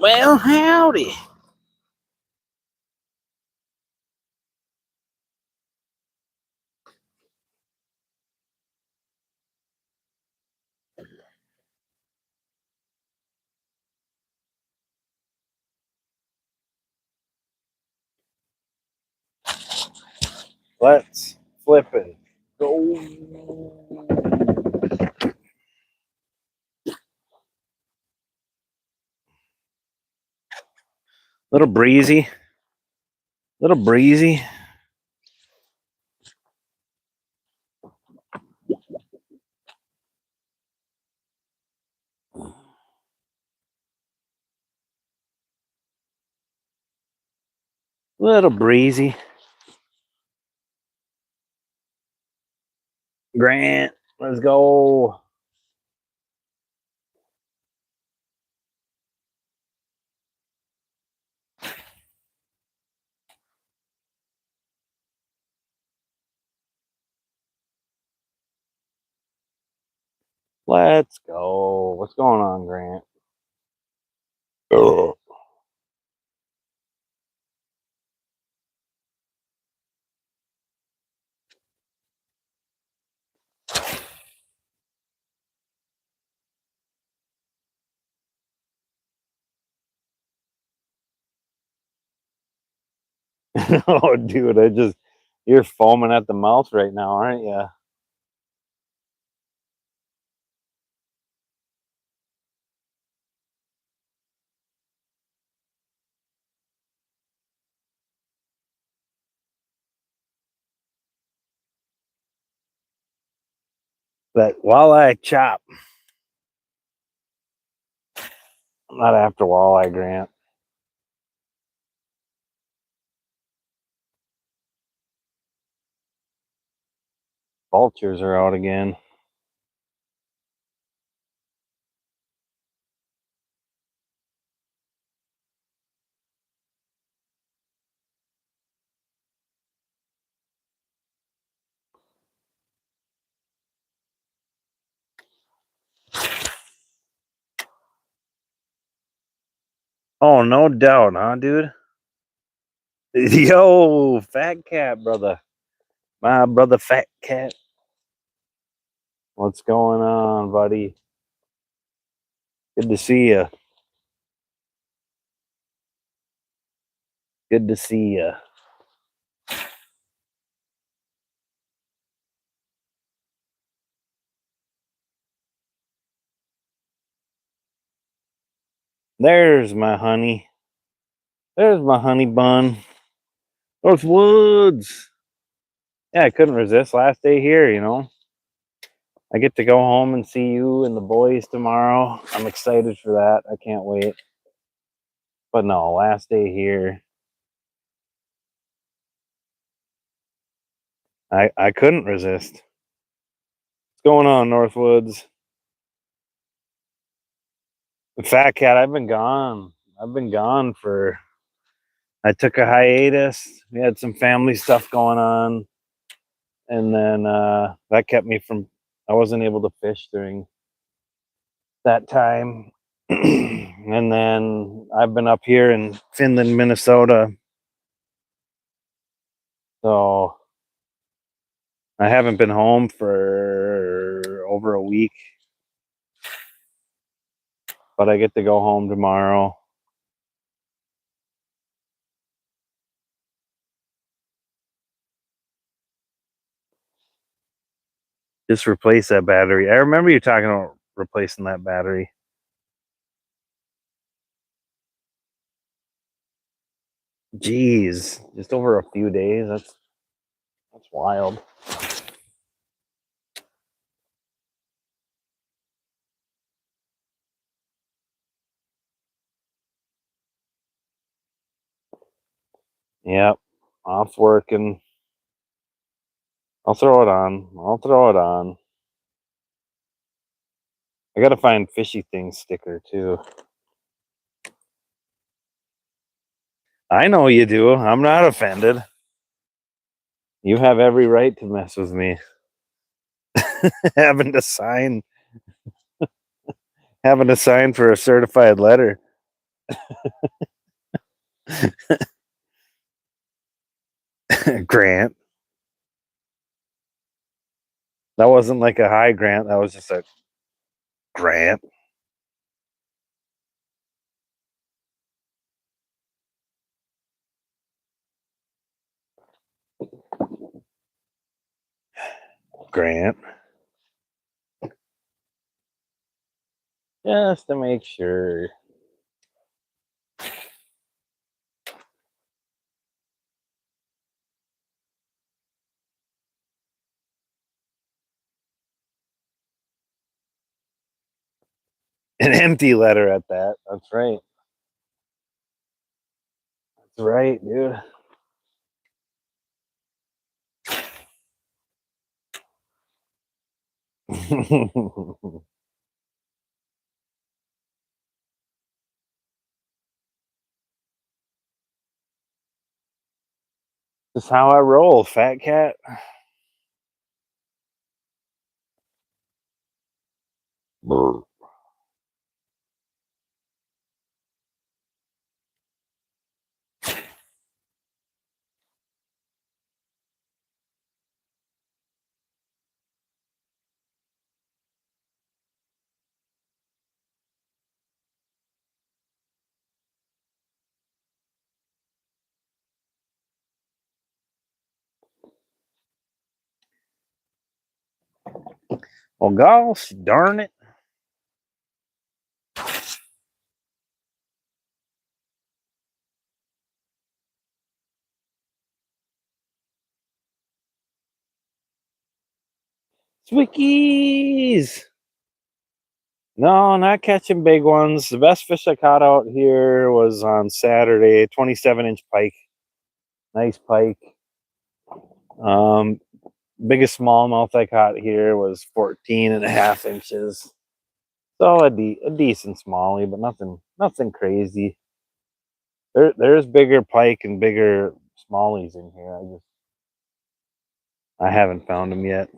Well, howdy. Let's flip it. Go. Little breezy. Little breezy. Little breezy. Grant, let's go. Let's go. What's going on, Grant? Oh, oh dude, you're foaming at the mouth right now, aren't you? That walleye chop. I'm not after walleye, Grant. Vultures are out again. Oh, no doubt, huh, dude? Yo, fat cat, brother. My brother, fat cat. What's going on, buddy? Good to see you. Good to see you. There's my honey. There's my honey bun. Those woods. Yeah, I couldn't resist last day here, you know. I get to go home and see you and the boys tomorrow. I'm excited for that. I can't wait. But no, last day here. I couldn't resist. What's going on, Northwoods? The fat cat, I've been gone. I've been gone for I took a hiatus. We had some family stuff going on. And then that kept me from I wasn't able to fish during that time. And then I've been up here in Finland, Minnesota. So I haven't been home for over a week. But I get to go home tomorrow. Just replace that battery. I remember you talking about replacing that battery. Jeez, just over a few days. That's wild. Yep, off working. I'll throw it on. I'll throw it on. I gotta find fishy things sticker too. I know you do. I'm not offended. You have every right to mess with me. having to sign for a certified letter. Grant. That wasn't like a hi Grant. That was just a Grant. Grant. Just to make sure. An empty letter at that. That's right. That's right, dude. That's how I roll, fat cat. Brr. Well, gosh darn it. Swickies. No, not catching big ones. The best fish I caught out here was on Saturday, 27-inch pike. Nice pike. Um, biggest smallmouth I caught here was 14.5 inches. So a decent smallie, but nothing crazy. There's bigger pike and bigger smallies in here. I haven't found them yet.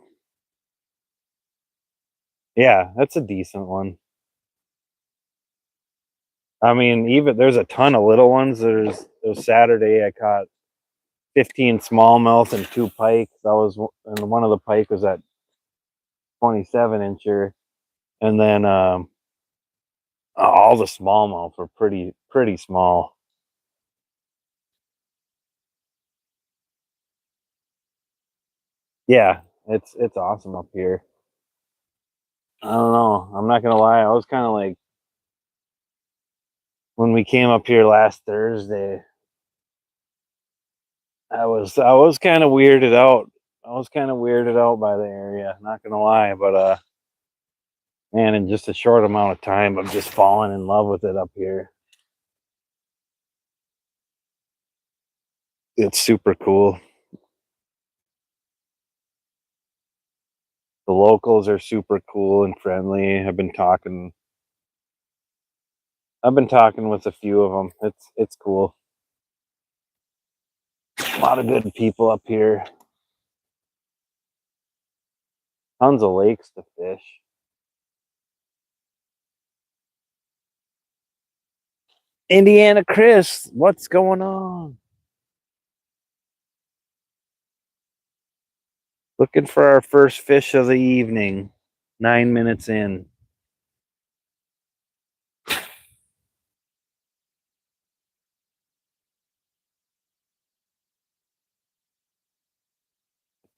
Yeah, that's a decent one. I mean, even there's a ton of little ones. There's Saturday I caught 15 smallmouth and 2 pike. And one of the pike was at 27-incher, and then all the smallmouth were pretty small. Yeah, it's awesome up here. I don't know. I'm not gonna lie. I was kind of like when we came up here last Thursday. I was kind of weirded out. I was kind of weirded out by the area. Not gonna lie, but man, in just a short amount of time, I'm just falling in love with it up here. It's super cool. The locals are super cool and friendly. I've been talking with a few of them. It's cool. A lot of good people up here. Tons of lakes to fish. Indiana Chris, what's going on? Looking for our first fish of the evening. 9 minutes in.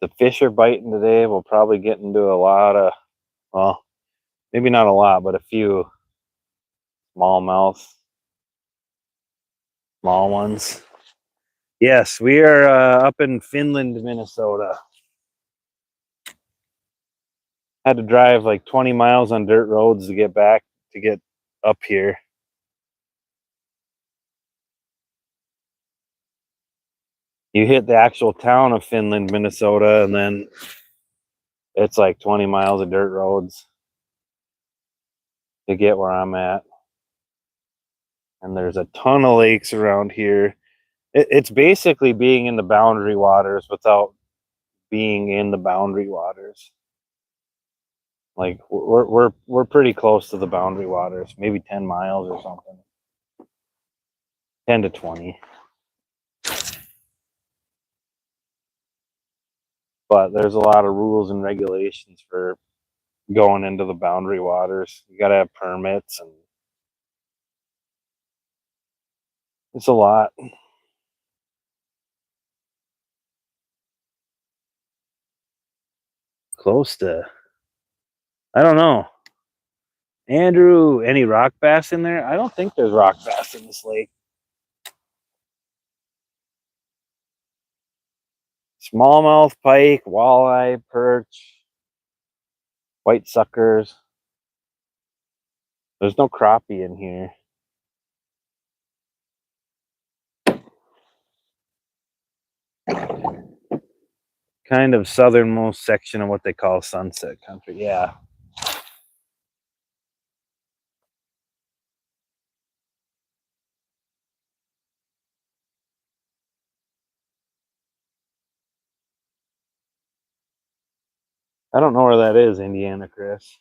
The fish are biting today. We'll probably get into a lot of, well, maybe not a lot, but a few smallmouth, small ones. Yes, we are up in Finland, Minnesota. Had to drive like 20 miles on dirt roads to get up here. You hit the actual town of Finland, Minnesota, and then it's like 20 miles of dirt roads to get where I'm at. And there's a ton of lakes around here. It's basically being in the boundary waters without being in the boundary waters. Like we're pretty close to the boundary waters, maybe 10 miles or something. 10 to 20. But there's a lot of rules and regulations for going into the boundary waters. You got to have permits, and it's a lot. Close to, I don't know. Andrew, any rock bass in there? I don't think there's rock bass in this lake. Smallmouth, pike, walleye, perch, white suckers. There's no crappie in here. Kind of southernmost section of what they call Sunset Country. Yeah. I don't know where that is, Indiana, Chris.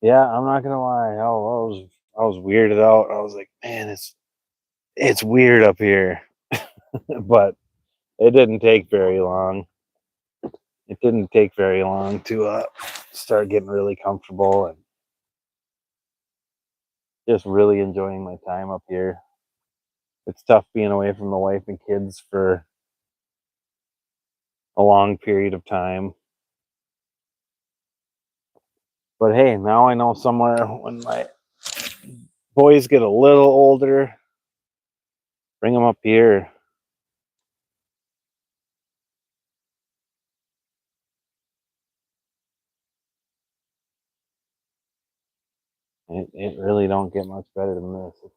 Yeah, I'm not gonna lie. I was weirded out. I was like, man, it's weird up here. But it didn't take very long. It didn't take very long to start getting really comfortable and just really enjoying my time up here. It's tough being away from the wife and kids for a long period of time. But hey, now I know somewhere when my boys get a little older, bring them up here. It really don't get much better than this. It's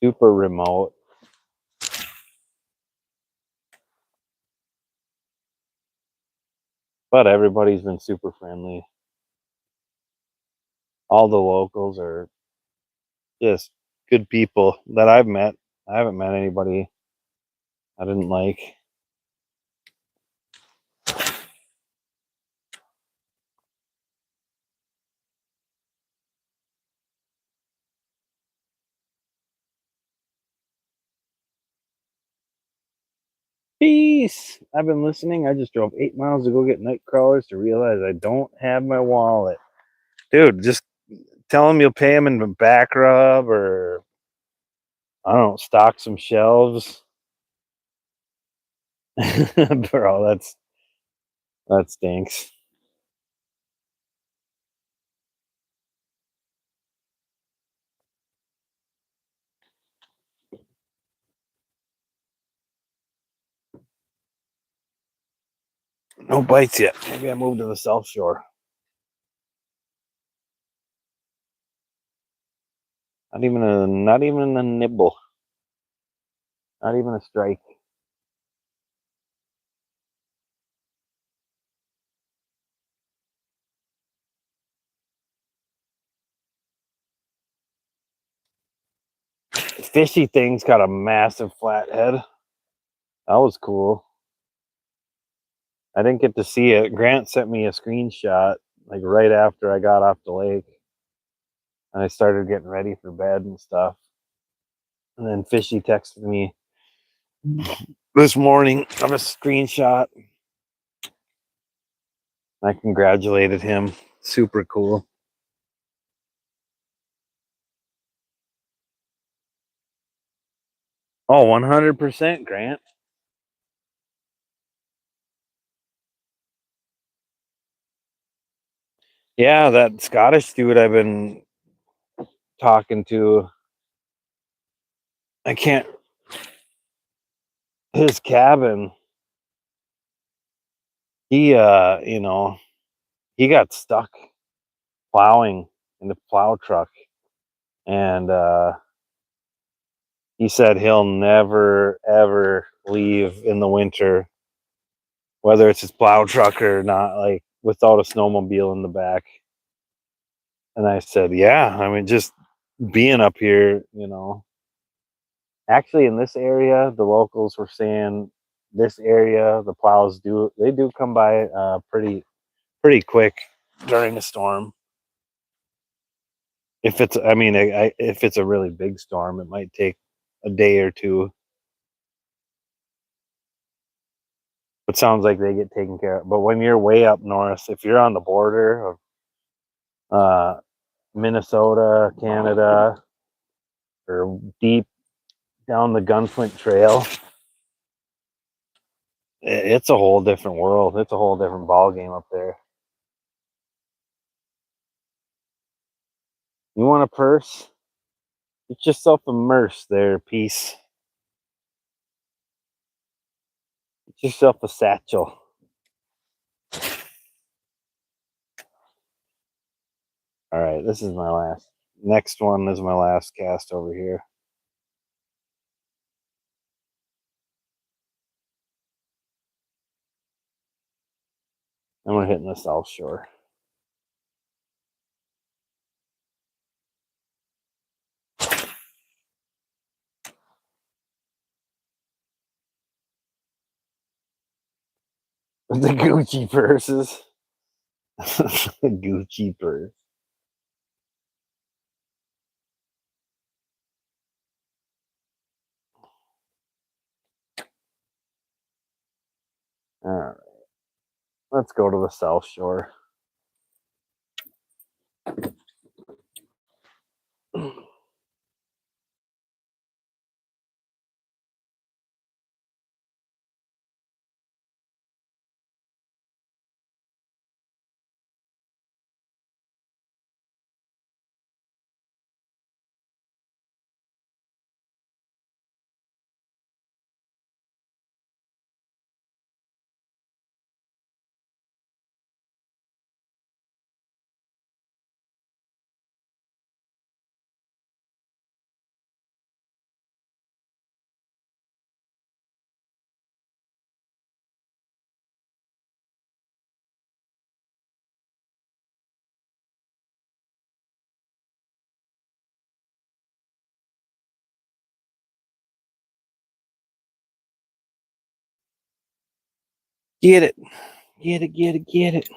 super remote. But everybody's been super friendly. All the locals are just good people that I've met. I haven't met anybody I didn't like. Peace. I've been listening. I just drove 8 miles to go get night crawlers to realize I don't have my wallet. Dude, just tell them you'll pay them in the back rub, or I don't know, stock some shelves. Bro, that stinks. No bites yet. Maybe I moved to the South Shore. Not even a nibble. Not even a strike. The fishy thing's got a massive flathead. That was cool. I didn't get to see it. Grant sent me a screenshot like right after I got off the lake. And I started getting ready for bed and stuff. And then Fishy texted me this morning of a screenshot. I congratulated him. Super cool. Oh, 100%, Grant. Yeah, that Scottish dude I've been talking to. I can't. His cabin. He he got stuck plowing in the plow truck, and he said he'll never ever leave in the winter, whether it's his plow truck or not, like without a snowmobile in the back. And I said, yeah, I mean, just being up here, actually in this area, the locals were saying this area, the plows do come by pretty pretty quick during a storm. If it's, I mean, if it's a really big storm, it might take a day or two. It sounds like they get taken care of. But when you're way up north, if you're on the border of Minnesota, Canada, or deep down the Gunflint Trail, it's a whole different world. It's a whole different ball game up there. You want a purse? Get yourself a merce there, peace. Get yourself a satchel. All right, this is my last. Next one is my last cast over here. And we're hitting the South Shore. The Gucci purses. The Gucci purse. All right. Let's go to the South Shore. Get it. Get it, get it, get it.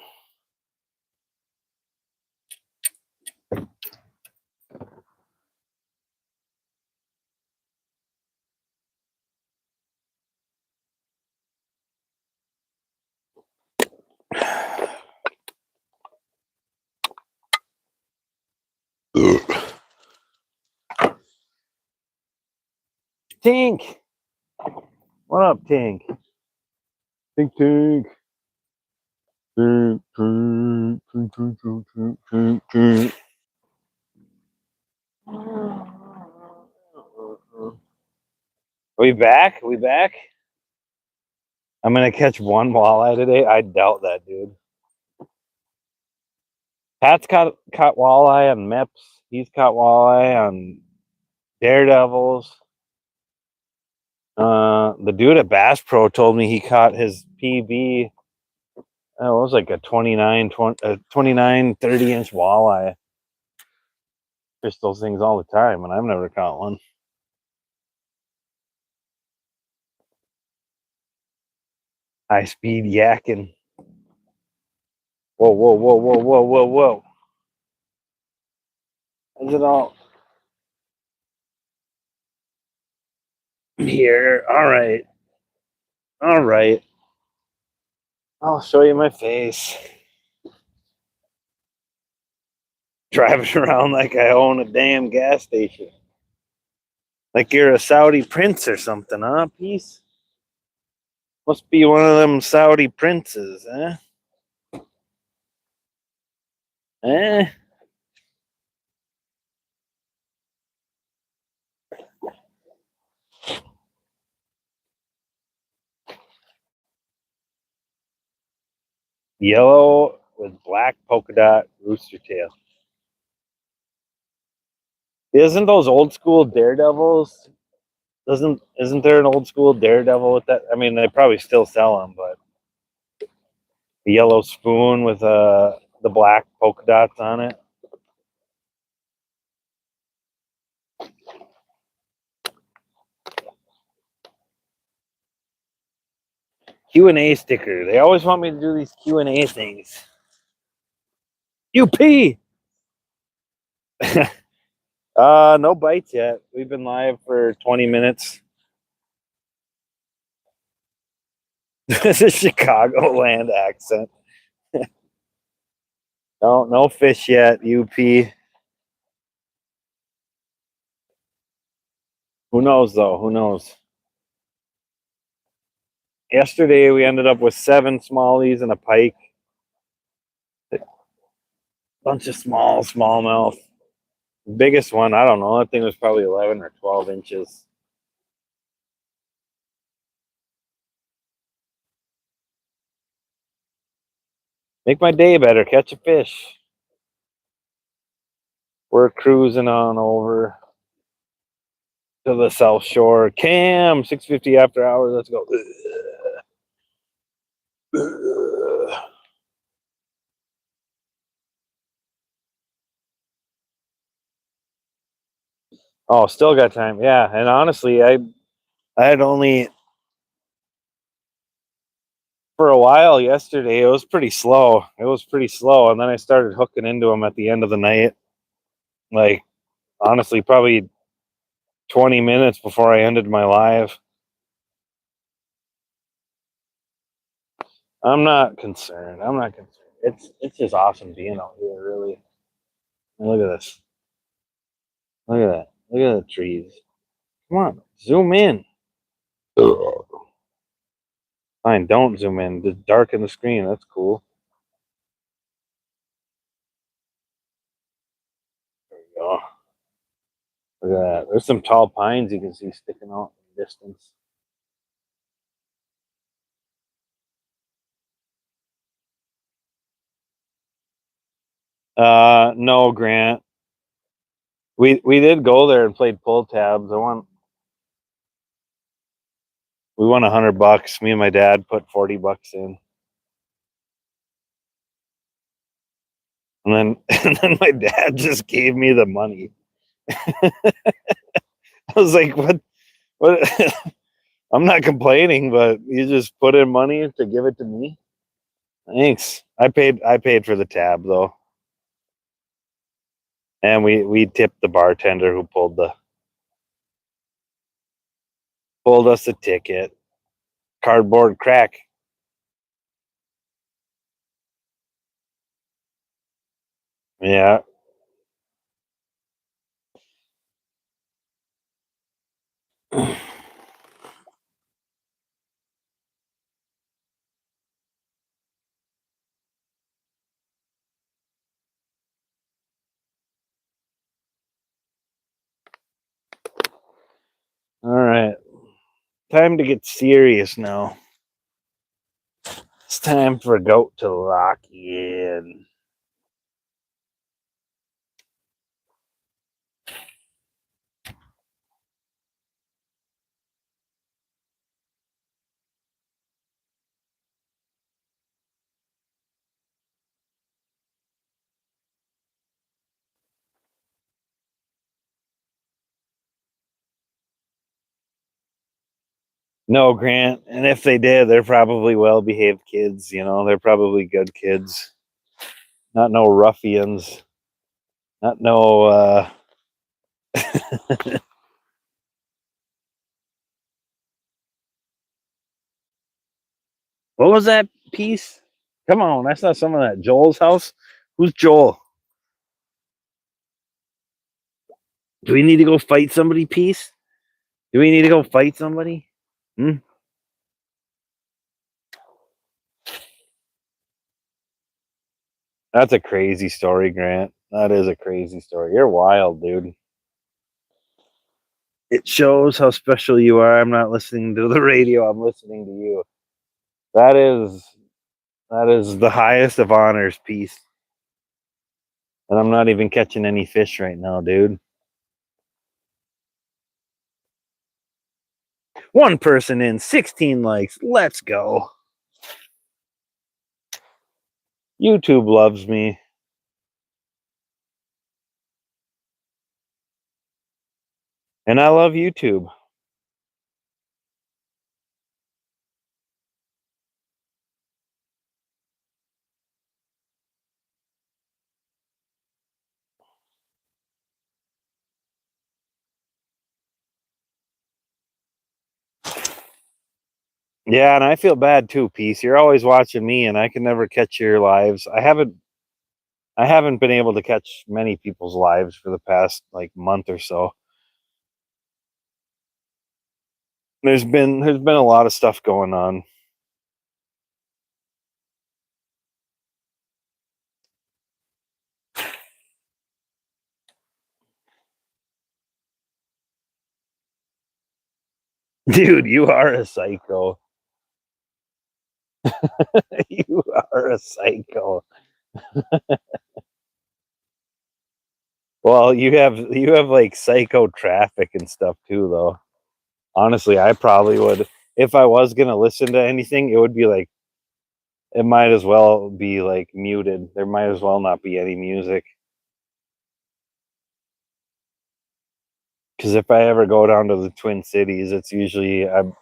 Tink. What up, Tink? Tink, Tink. Tink, Tink, Tink, Tink, Tink, Tink, Tink. We back? We back? I'm gonna catch one walleye today. I doubt that, dude. Pat's caught walleye on Mips. He's caught walleye on Daredevils. The dude at Bass Pro told me he caught his PB. It was like a 29, 30-inch walleye. Fish those things all the time, and I've never caught one. High speed yakking. Whoa, whoa, whoa, whoa, whoa, whoa, whoa. Is it all here? All right. All right. I'll show you my face. Driving around like I own a damn gas station. Like you're a Saudi prince or something, huh, Peace? Must be one of them Saudi princes, eh? Eh? Yellow with black polka dot rooster tail. Isn't those old school daredevils? Isn't there an old school daredevil with that? I mean, they probably still sell them, but the yellow spoon with the black polka dots on it. Q&A sticker. They always want me to do these Q&A things. UP. No bites yet. We've been live for 20 minutes. This is Chicagoland accent. No fish yet, UP. Who knows though? Who knows? Yesterday we ended up with 7 smallies and a pike. Bunch of smallmouth. Biggest one, I don't know. That thing was probably 11 or 12 inches. Make my day better. Catch a fish. We're cruising on over to the South Shore. Cam, 6:50 after hours. Let's go. Oh, still got time. Yeah, and honestly, I had only for a while yesterday. It was pretty slow. And then I started hooking into them at the end of the night. Like honestly, probably 20 minutes before I ended my live. I'm not concerned. It's just awesome being out here, really. Look at this. Look at that. Look at the trees. Come on, zoom in. Ugh. Fine, don't zoom in. Just darken the screen. That's cool. There we go. Look at that. There's some tall pines you can see sticking out in the distance. No, Grant. We did go there and played pull tabs. We won $100. Me and my dad put $40 in. And then and then my dad just gave me the money. I was like, what I'm not complaining, but you just put in money to give it to me. Thanks. I paid for the tab though. And we tipped the bartender who pulled us a ticket. Cardboard crack. Yeah. All right. Time to get serious now. It's time for a goat to lock in. No, Grant. And if they did, they're probably well behaved kids, they're probably good kids. Not no ruffians. Not no what was that piece? Come on, that's not someone at Joel's house. Who's Joel? Do we need to go fight somebody, Peace? Do we need to go fight somebody? Hmm? That's a crazy story, Grant. That is a crazy story. You're wild, dude. It shows how special you are. I'm not listening to the radio. I'm listening to you. That is the highest of honors, Peace. And I'm not even catching any fish right now, dude. One person in, 16 likes. Let's go. YouTube loves me. And I love YouTube. Yeah, and I feel bad too, Peace. You're always watching me, and I can never catch your lives. I haven't been able to catch many people's lives for the past like month or so. There's been a lot of stuff going on. Dude, you are a psycho. You are a psycho. Well, you have like psycho traffic and stuff too though. Honestly, I probably would if I was going to listen to anything, it would be like it might as well be like muted. There might as well not be any music. Cuz if I ever go down to the Twin Cities, it's usually I'm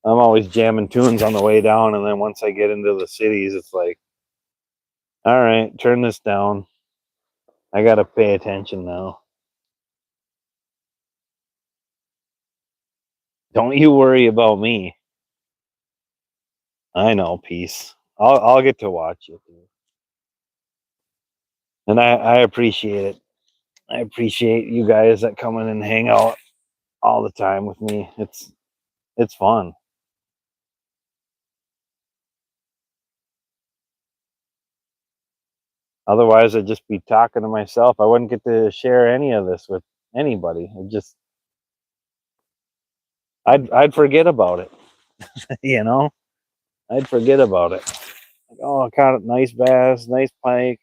always jamming tunes on the way down, and then once I get into the cities, it's like, all right, turn this down. I got to pay attention now. Don't you worry about me. I know, peace. I'll get to watch it, and I appreciate it. I appreciate you guys that come in and hang out all the time with me. It's fun. Otherwise, I'd just be talking to myself. I wouldn't get to share any of this with anybody. I'd forget about it. You know, I'd forget about it. Like, oh, I caught a nice bass, nice pike.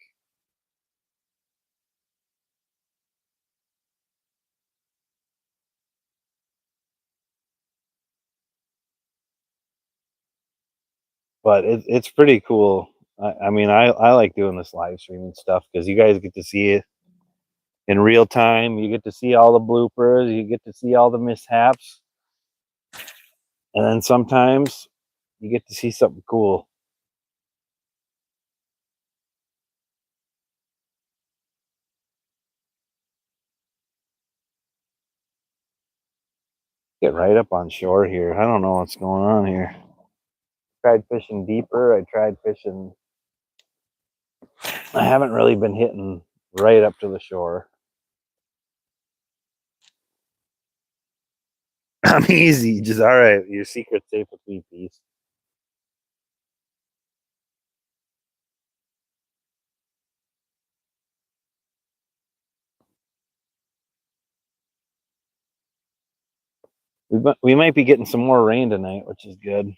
But it's pretty cool. I mean, I like doing this live streaming stuff because you guys get to see it in real time. You get to see all the bloopers. You get to see all the mishaps, and then sometimes you get to see something cool. Get right up on shore here. I don't know what's going on here. Tried fishing deeper. I tried fishing. I haven't really been hitting right up to the shore. I'm easy. Just all right. Your secret's safe with me, peace. We might be getting some more rain tonight, which is good.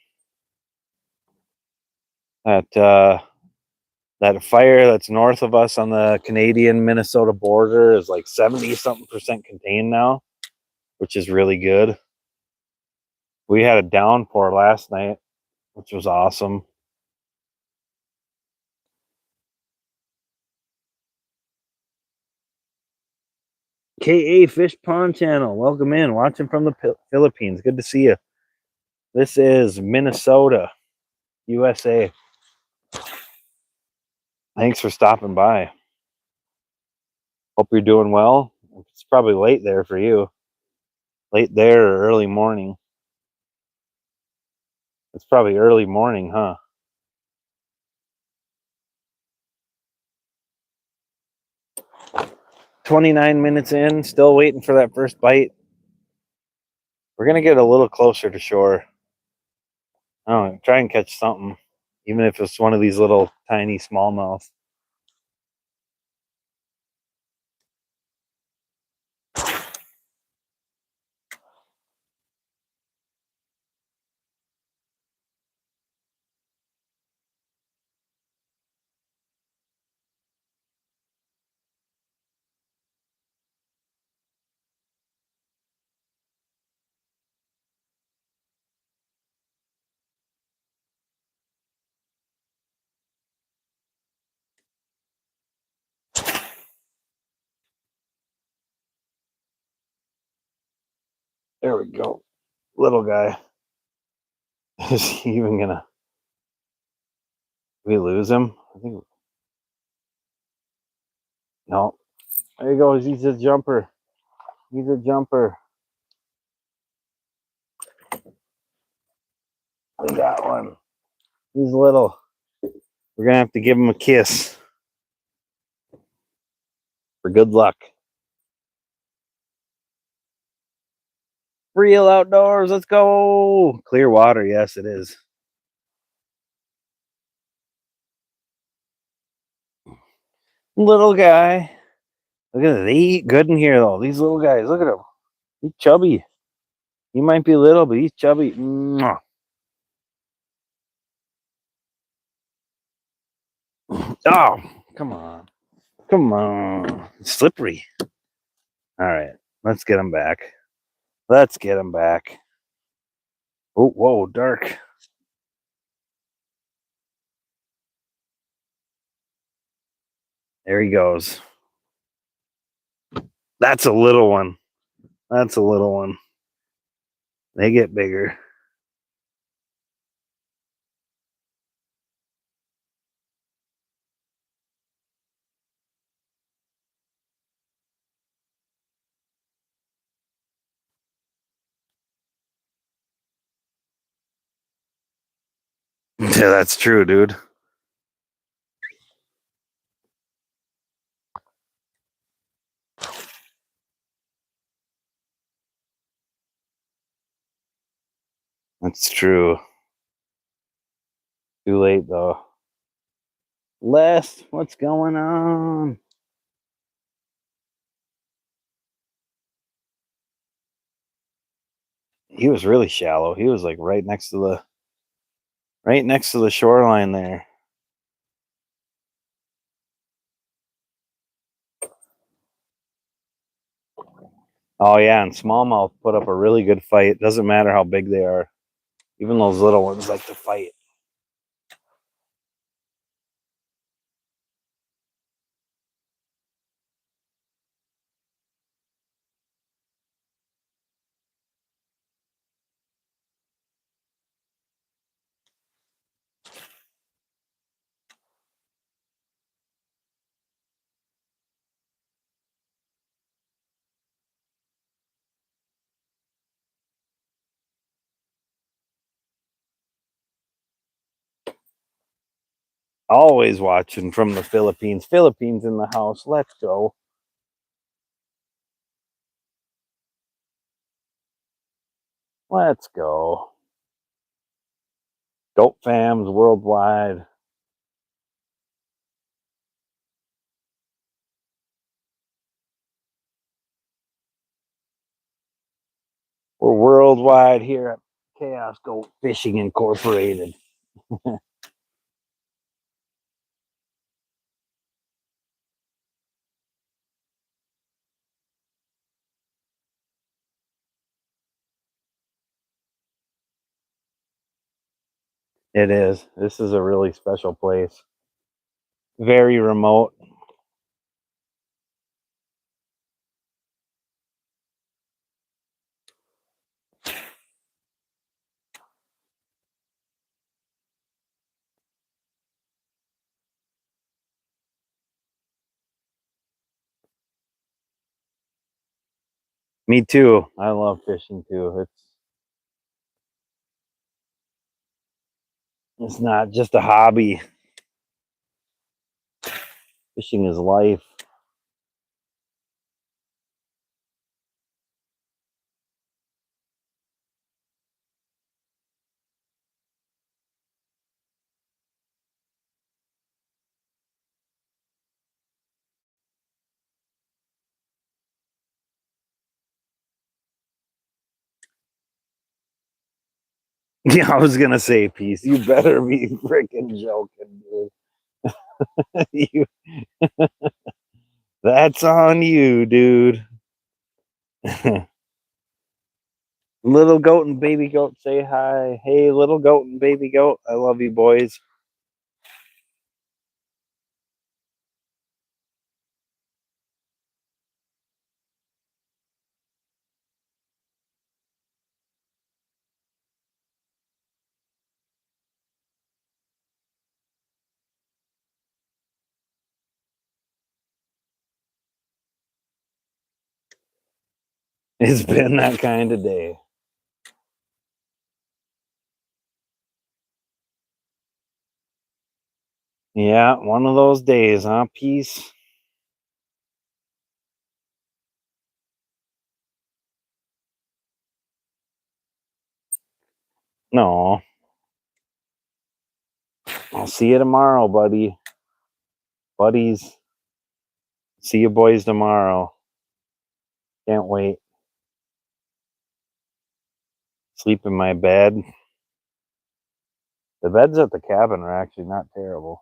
That that fire that's north of us on the Canadian Minnesota border is like 70 something percent contained now, which is really good. We had a downpour last night, which was awesome. KA Fish Pond Channel, welcome in. Watching from the Philippines. Good to see you. This is Minnesota, USA. Thanks for stopping by. Hope you're doing well. It's probably late there for you. Late there or early morning. It's probably early morning, huh? 29 minutes in, still waiting for that first bite. We're gonna get a little closer to shore. Oh, try and catch something, even if it's one of these little tiny smallmouth. There we go. Little guy. Is he even gonna? We lose him? I think no. There he goes. He's a jumper. He's a jumper. We got one. He's little. We're gonna have to give him a kiss for good luck. Real outdoors. Let's go. Clear water. Yes, it is. Little guy. Look at it. They eat good in here, though. These little guys. Look at him. He's chubby. He might be little, but he's chubby. Mwah. Oh, come on. Come on. It's slippery. All right. Let's get him back. Let's get him back. Oh, whoa, dark. There he goes. That's a little one. That's a little one. They get bigger. Yeah, that's true, dude. That's true. Too late, though. Les, what's going on? He was really shallow. He was like right next to the shoreline there. Oh yeah, and smallmouth put up a really good fight. Doesn't matter how big they are. Even those little ones like to fight. Always watching from the Philippines. Philippines in the house. Let's go. Let's go. Goat fams worldwide. We're worldwide here at Chaos Goat Fishing Incorporated. It is. This is a really special place. Very remote. Me too. I love fishing too. It's not just a hobby. Fishing is life. Yeah, I was gonna say peace. You better be freaking joking, dude. you, that's on you, dude. Little goat and baby goat, say hi. Hey, little goat and baby goat, I love you, boys. It's been that kind of day. Yeah, one of those days, huh? Peace. No, I'll see you tomorrow, buddy. Buddies, see you boys tomorrow. Can't wait. Sleep in my bed. The beds at the cabin are actually not terrible.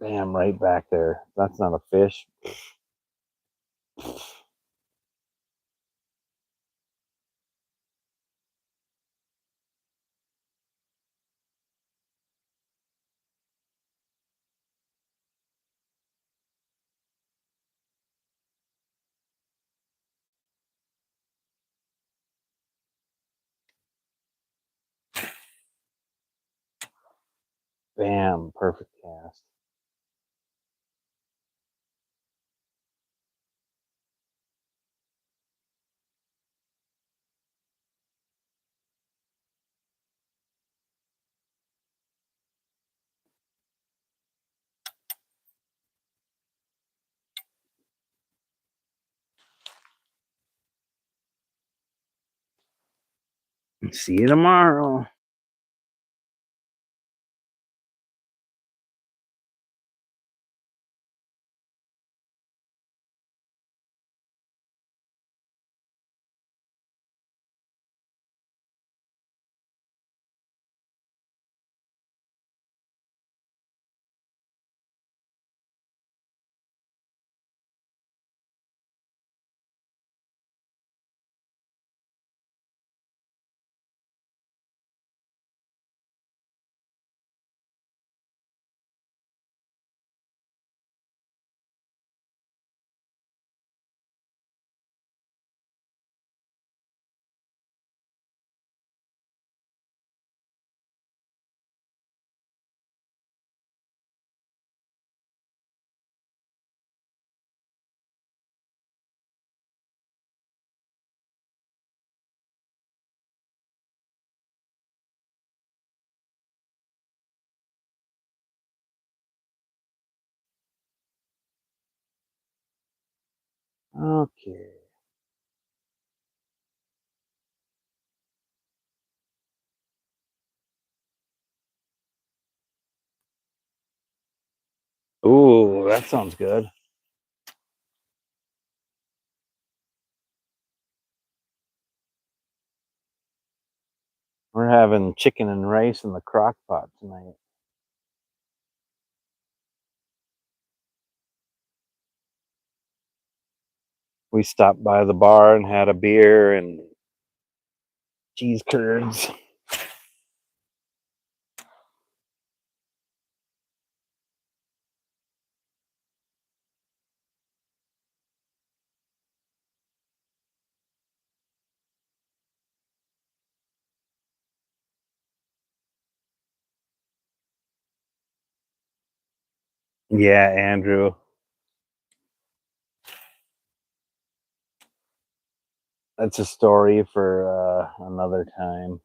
Damn, right back there. That's not a fish. Bam, perfect cast. See you tomorrow. Okay. Ooh, that sounds good. We're having chicken and rice in the crock pot tonight. We stopped by the bar and had a beer and cheese curds. Yeah, Andrew. That's a story for another time.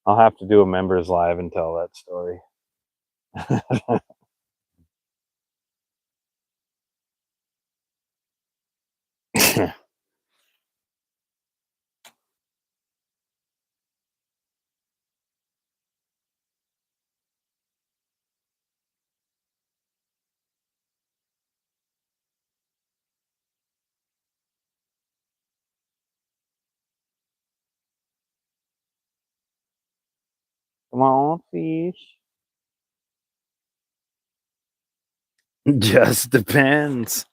I'll have to do a members live and tell that story. Come on, fish. Just depends.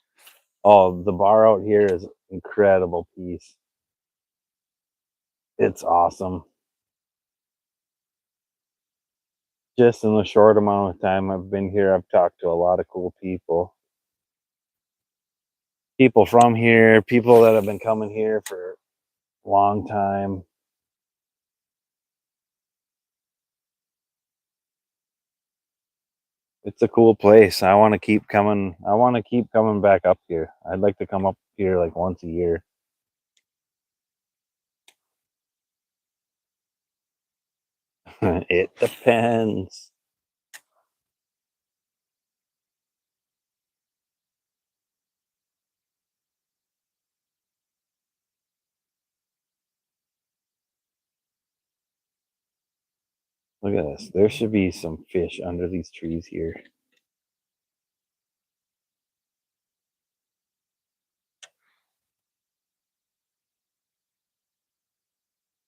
Oh, the bar out here is incredible piece. It's awesome. Just in the short amount of time I've been here, I've talked to a lot of cool people. People from here, people that have been coming here for a long time. It's a cool place. I want to keep coming. I want to keep coming back up here. I'd like to come up here like once a year. It depends. Look at this. There should be some fish under these trees here.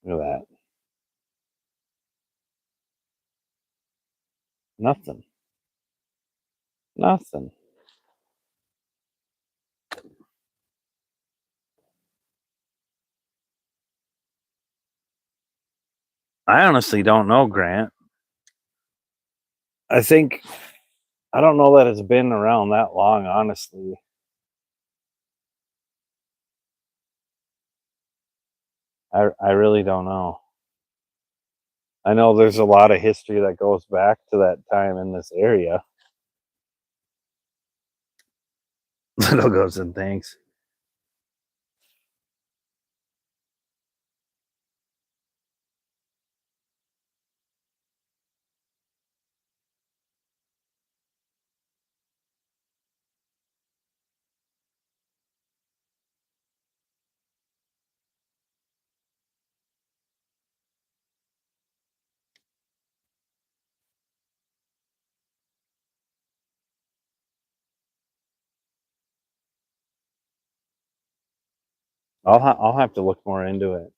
Look at that. Nothing. Nothing. I honestly don't know, Grant. I think I don't know that it's been around that long, honestly. I really don't know. I know there's a lot of history that goes back to that time in this area. Little goes and thanks. I'll have to look more into it.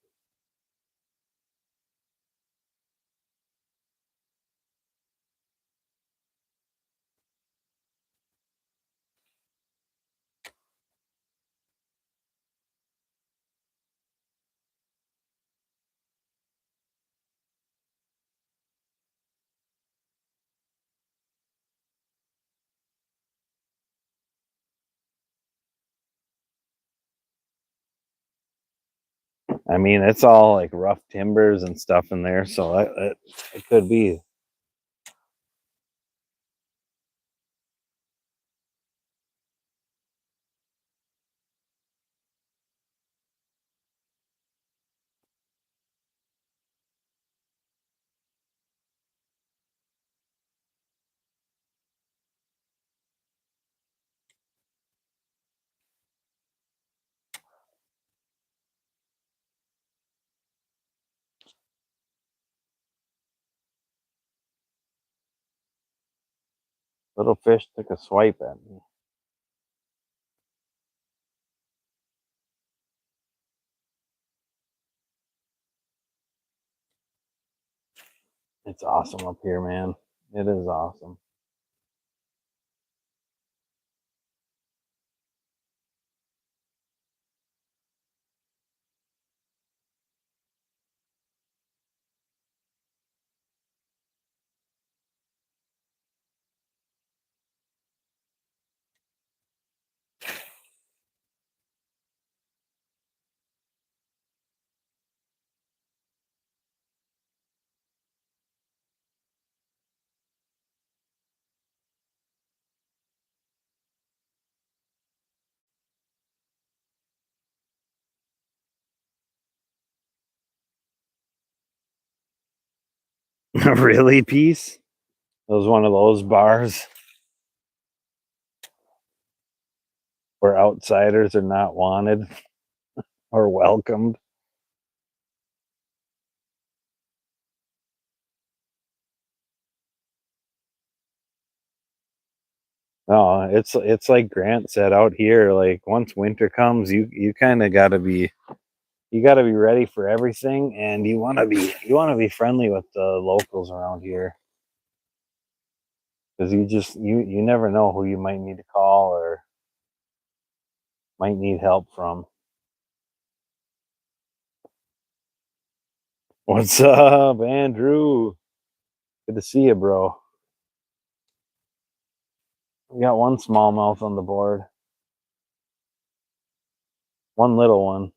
I mean, it's all like rough timbers and stuff in there, so it could be. Little fish took a swipe at me. It's awesome up here, man. It is awesome. Really, Peace? It was one of those bars where outsiders are not wanted or welcomed. No, it's like Grant said out here. Like once winter comes, you kind of got to be you got to be ready for everything, and you want to be friendly with the locals around here because you never know who you might need to call or might need help from. What's up, Andrew? Good to see you, bro. We got one smallmouth on the board, one little one.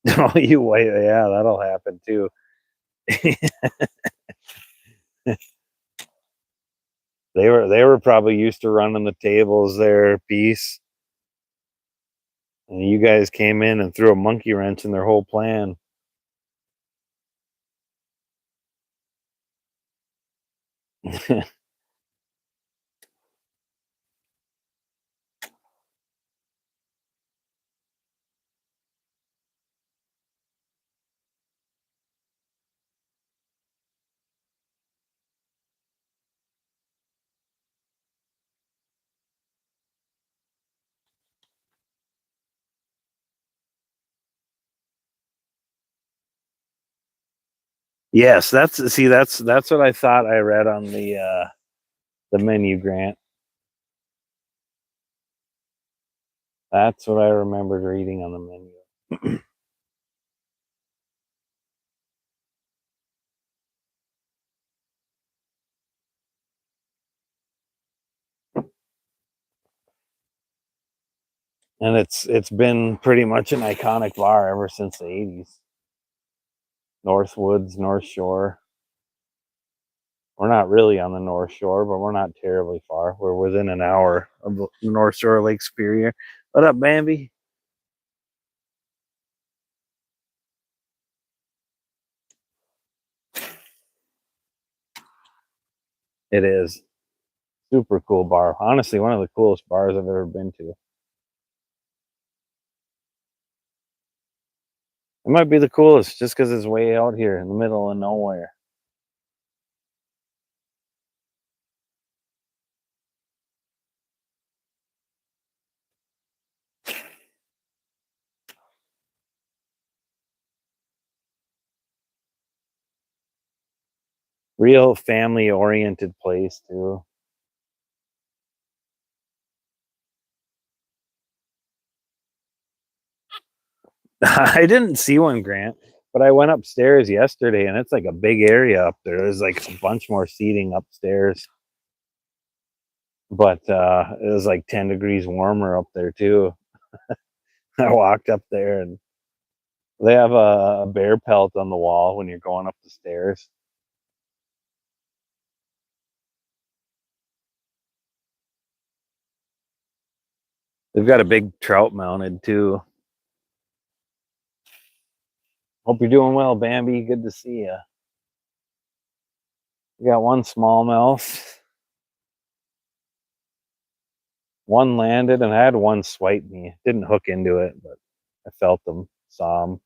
Oh, you wait, yeah, that'll happen too. They were probably used to running the tables there, peace, and you guys came in and threw a monkey wrench in their whole plan. Yes, that's what I thought I read on the menu, Grant. That's what I remembered reading on the menu. And it's been pretty much an iconic bar ever since the 80s. Northwoods, North Shore. We're not really on the North Shore, but we're not terribly far. We're within an hour of the North Shore of Lake Superior. What up, Bambi? It is. Super cool bar. Honestly, one of the coolest bars I've ever been to. It might be the coolest just because it's way out here in the middle of nowhere. Real family oriented place, too. I didn't see one, Grant, but I went upstairs yesterday and it's like a big area up there. There's like a bunch more seating upstairs, but it was like 10 degrees warmer up there, too. I walked up there and they have a bear pelt on the wall when you're going up the stairs. They've got a big trout mounted, too. Hope you're doing well, Bambi. Good to see you. We got one smallmouth. One landed, and I had one swipe me. Didn't hook into it, but I felt them, saw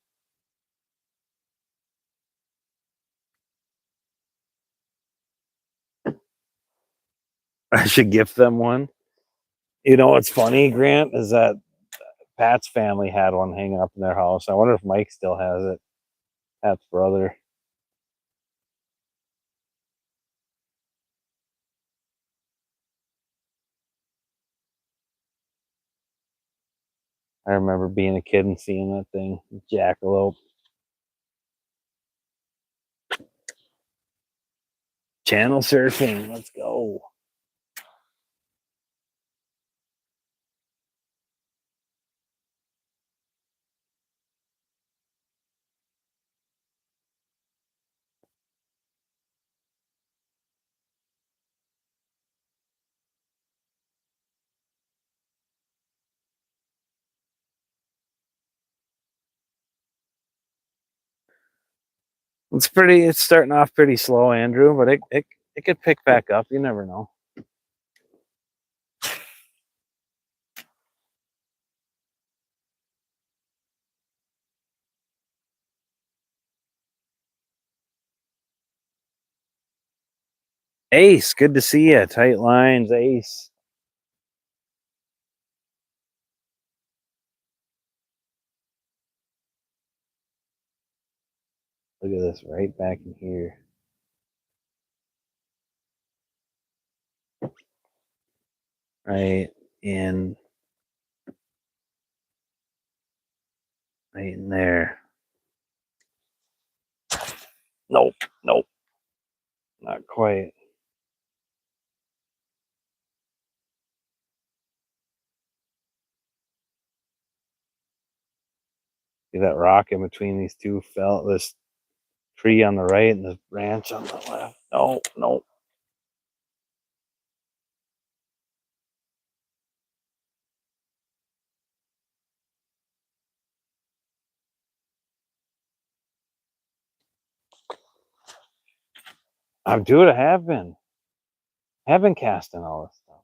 them. I should gift them one. You know what's funny, Grant, is that Pat's family had one hanging up in their house. I wonder if Mike still has it. Pat's brother. I remember being a kid and seeing that thing. Jackalope. Channel surfing. Let's go. It's starting off pretty slow, Andrew, but it could pick back up. You never know. Ace, good to see you. Tight lines, Ace. Look at this right back in here. Right in right in there. Nope, nope, not quite. See that rock in between these two fell, this tree on the right and the branch on the left. No, no. Dude, I have been. Have been casting all this stuff.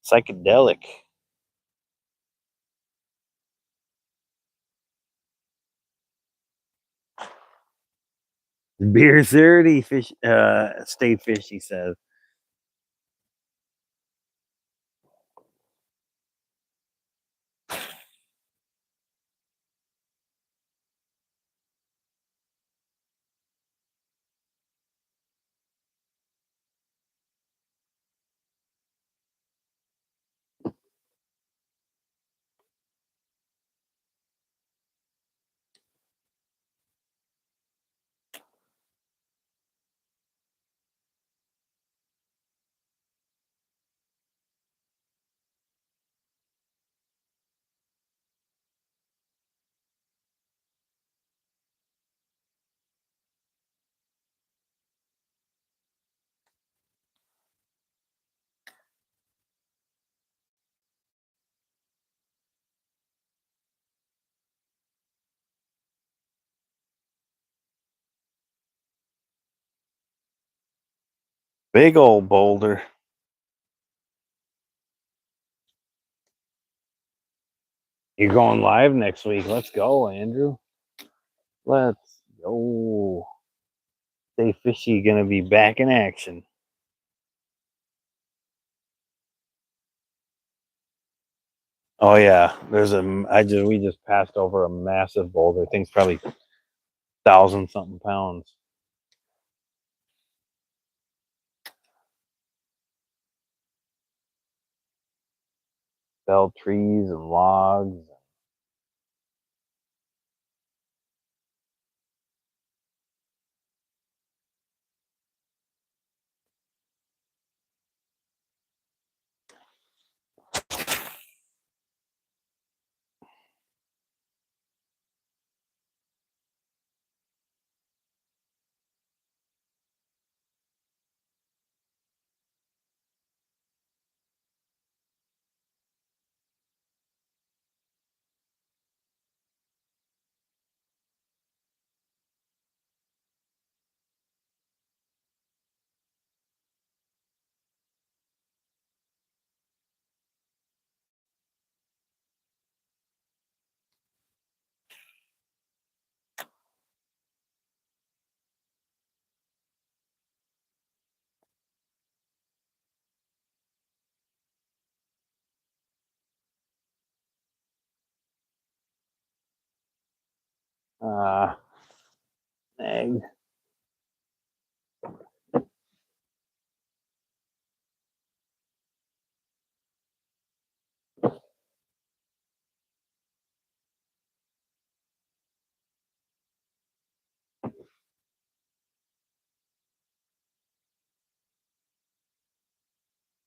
Psychedelic. Beer 30 fish stay fishy says. Big old boulder. You're going live next week. Let's go, Andrew. Let's go. Stay fishy gonna be back in action. Oh yeah, there's a. We just passed over a massive boulder. I think it's probably 1,000 something pounds. Fell trees and logs. Egg.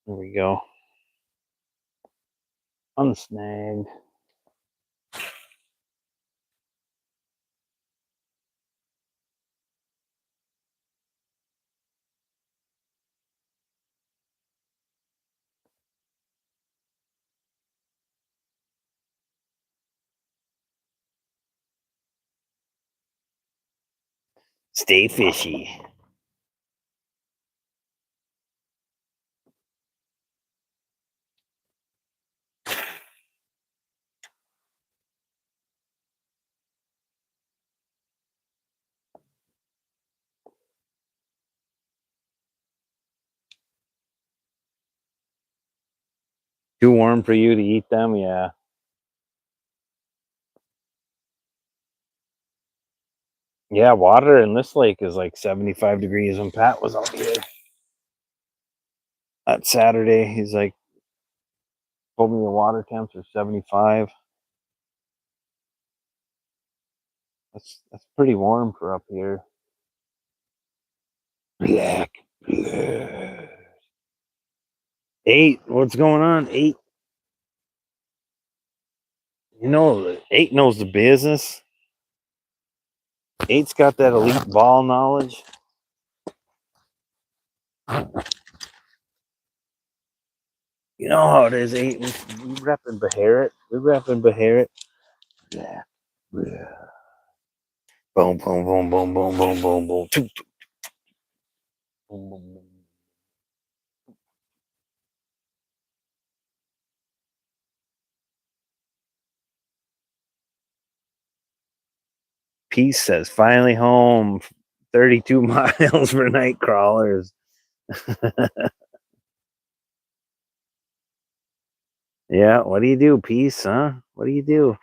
There we go. Unsnagged. Stay fishy. Too warm for you to eat them? Yeah. Yeah, water in this lake is like 75 degrees when Pat was out here that Saturday. He's like, told me the water temps are 75. That's pretty warm for up here. Black blood. 8, what's going on? 8. You know, 8 knows the business. 8's got that elite ball knowledge. You know how it is, 8. We rep and Beharit. We rep and Beharit. Yeah. Yeah. Boom, boom, boom, boom, boom, boom, boom, boom. Boom, boom, boom. Peace says, finally home. 32 miles for night crawlers. Yeah, what do you do, Peace, huh? What do you do?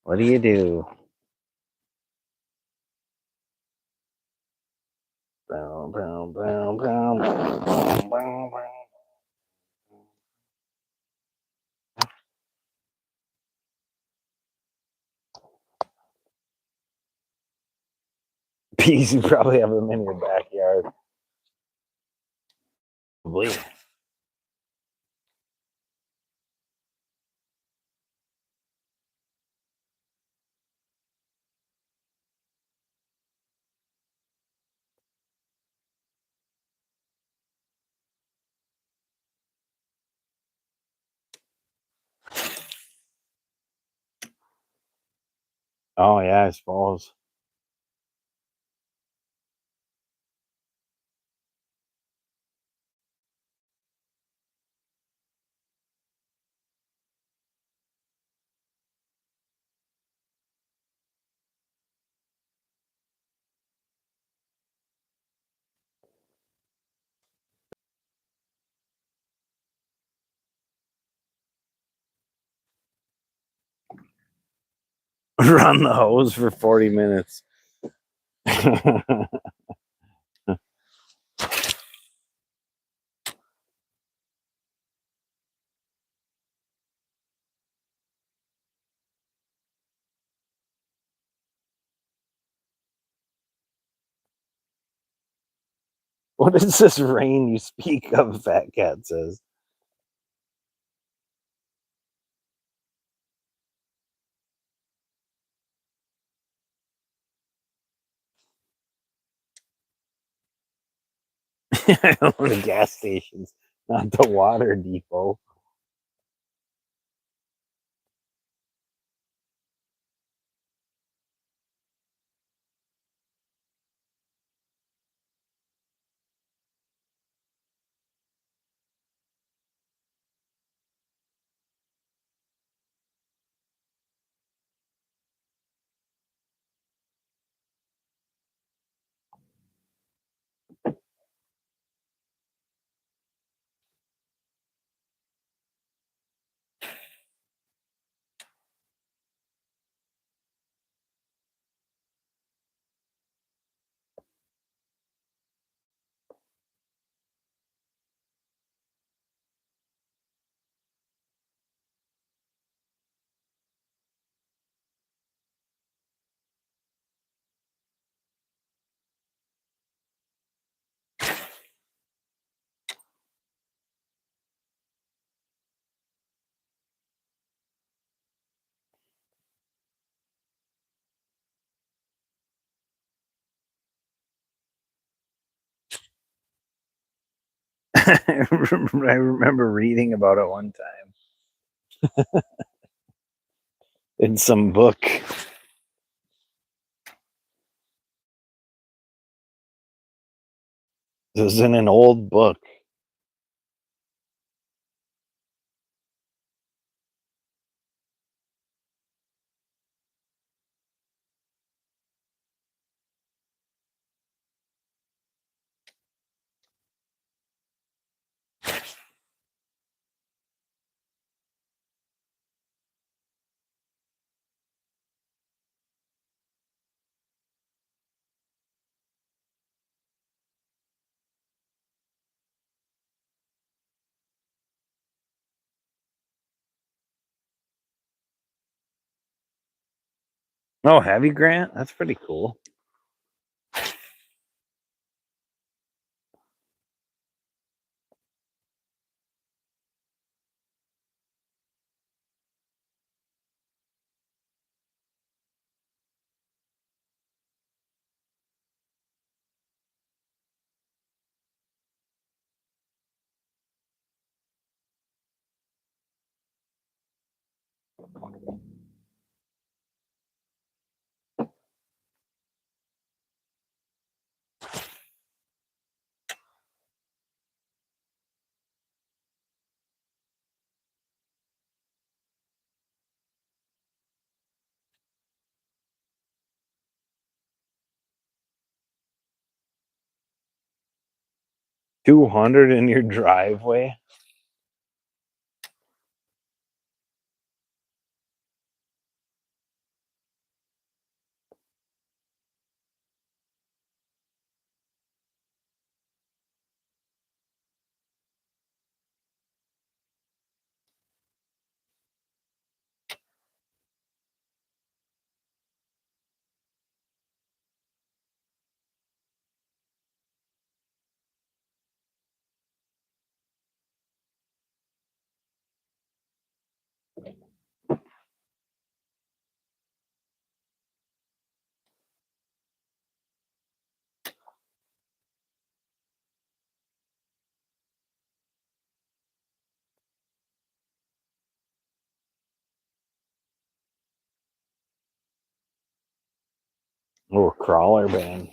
What do you do? Bow, bow, bow, bow, bow, bow, bow. Peace, you probably have them in your backyard. Probably. Oh, yeah, I suppose. Run the hose for 40 minutes. What is this rain you speak of? Fat Cat says. I own the gas stations, not the water depot. I remember reading about it one time in some book. It was in an old book. Oh, have you, Grant? That's pretty cool. $200 in your driveway? Oh, crawler ban.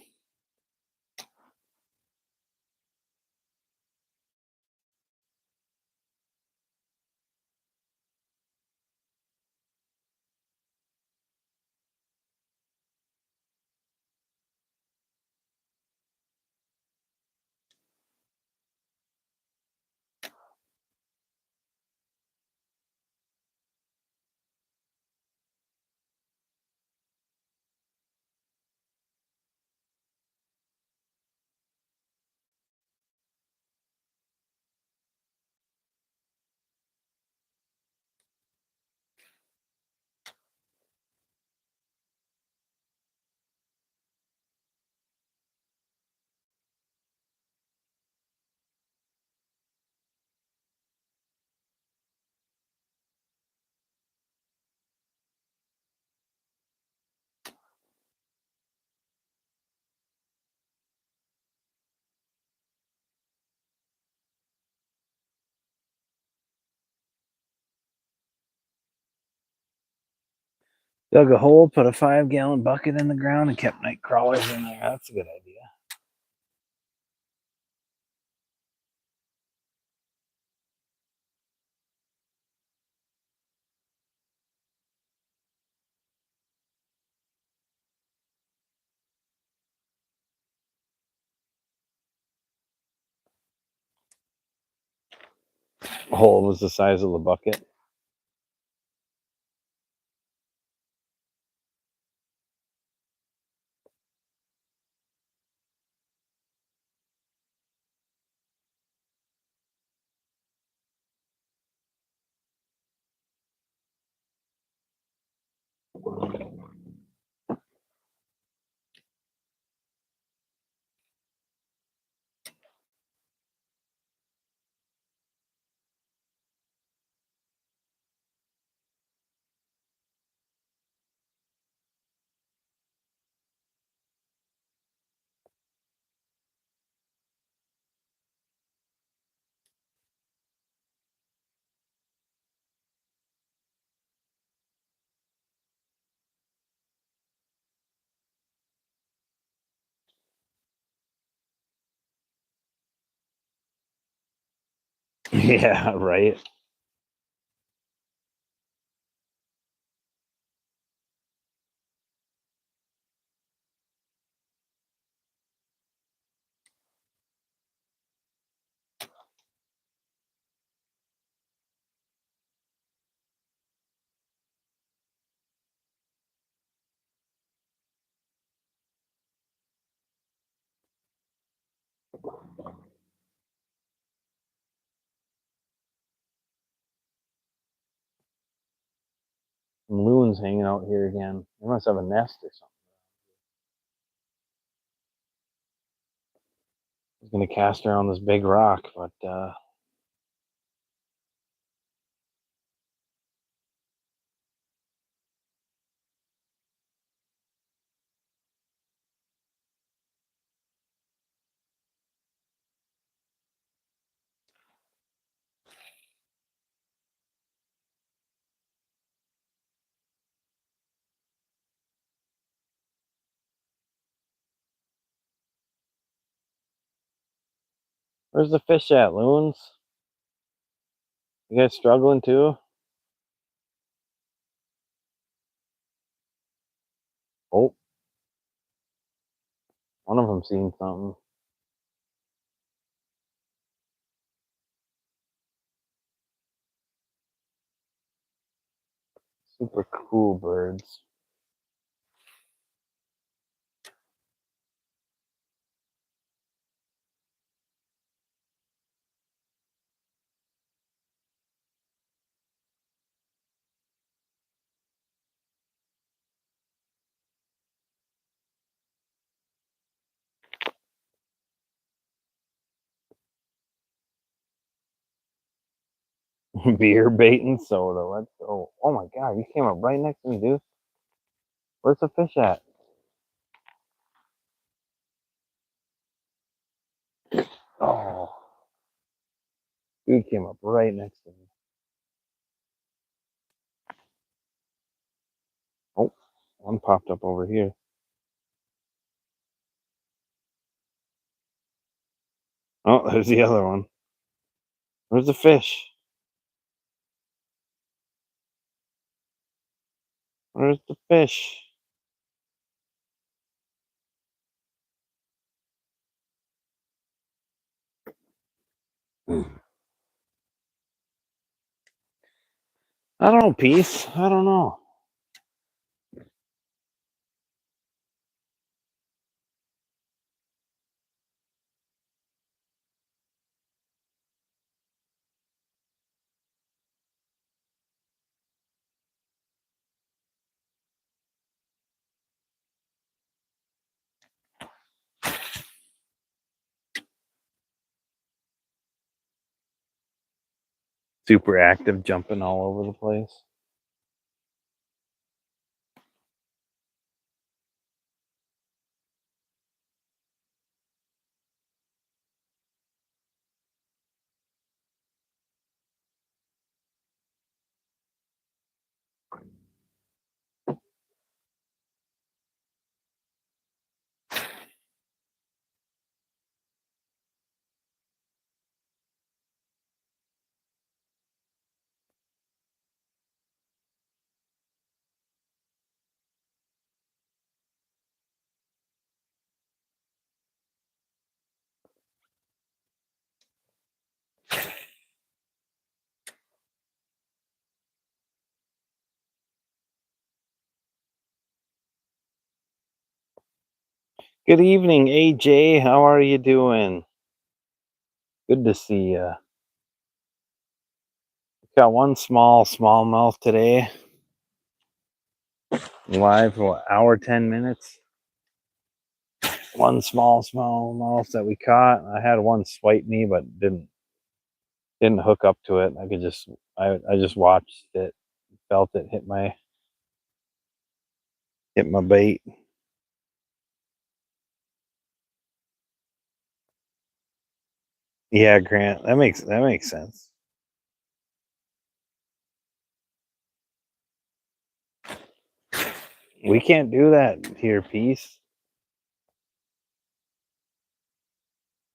Dug a hole, put a 5-gallon bucket in the ground, and kept night crawlers in there. That's a good idea. The hole was the size of the bucket. Yeah, right. Some loons hanging out here again. They must have a nest or something. I was gonna cast her on this big rock, but where's the fish at, loons? You guys struggling too? Oh, one of them seen something. Super cool birds. Beer bait and soda. Let's go. Oh my god, you came up right next to me, dude. Where's the fish at? Oh, dude came up right next to me. Oh, one popped up over here. Oh, there's the other one. Where's the fish? Where's the fish? I don't know, Peace. I don't know. Super active, jumping all over the place. Good evening, AJ. How are you doing? Good to see you. Got one smallmouth today. Live for an hour, 10 minutes. One smallmouth that we caught. I had one swipe me, but didn't hook up to it. I just watched it, felt it hit my bait. Yeah, Grant, that makes sense. We can't do that here, Peace.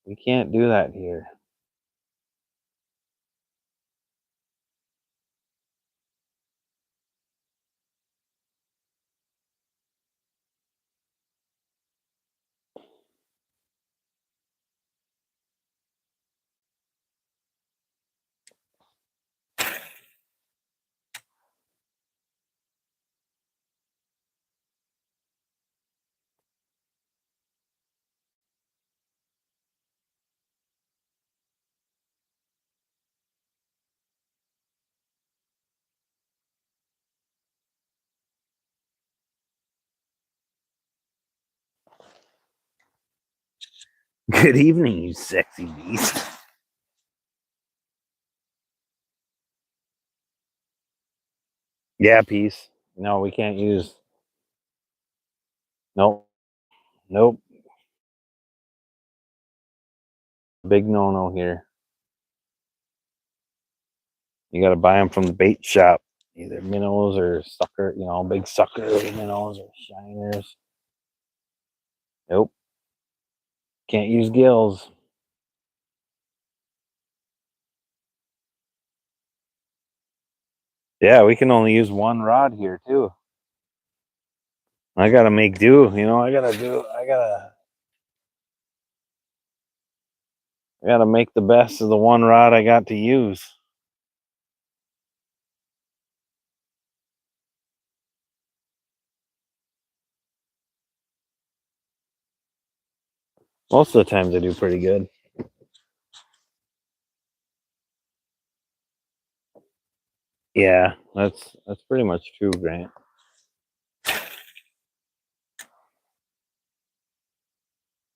We can't do that here. Good evening, you sexy beast. Yeah, peace. No, we can't use. Nope. Nope. Big no no here. You got to buy them from the bait shop, either minnows or sucker, big sucker minnows or shiners. Nope. Can't use gills. Yeah, we can only use one rod here too. I gotta make do. I gotta make the best of the one rod I got to use. Most of the times I do pretty good. Yeah, that's pretty much true, Grant.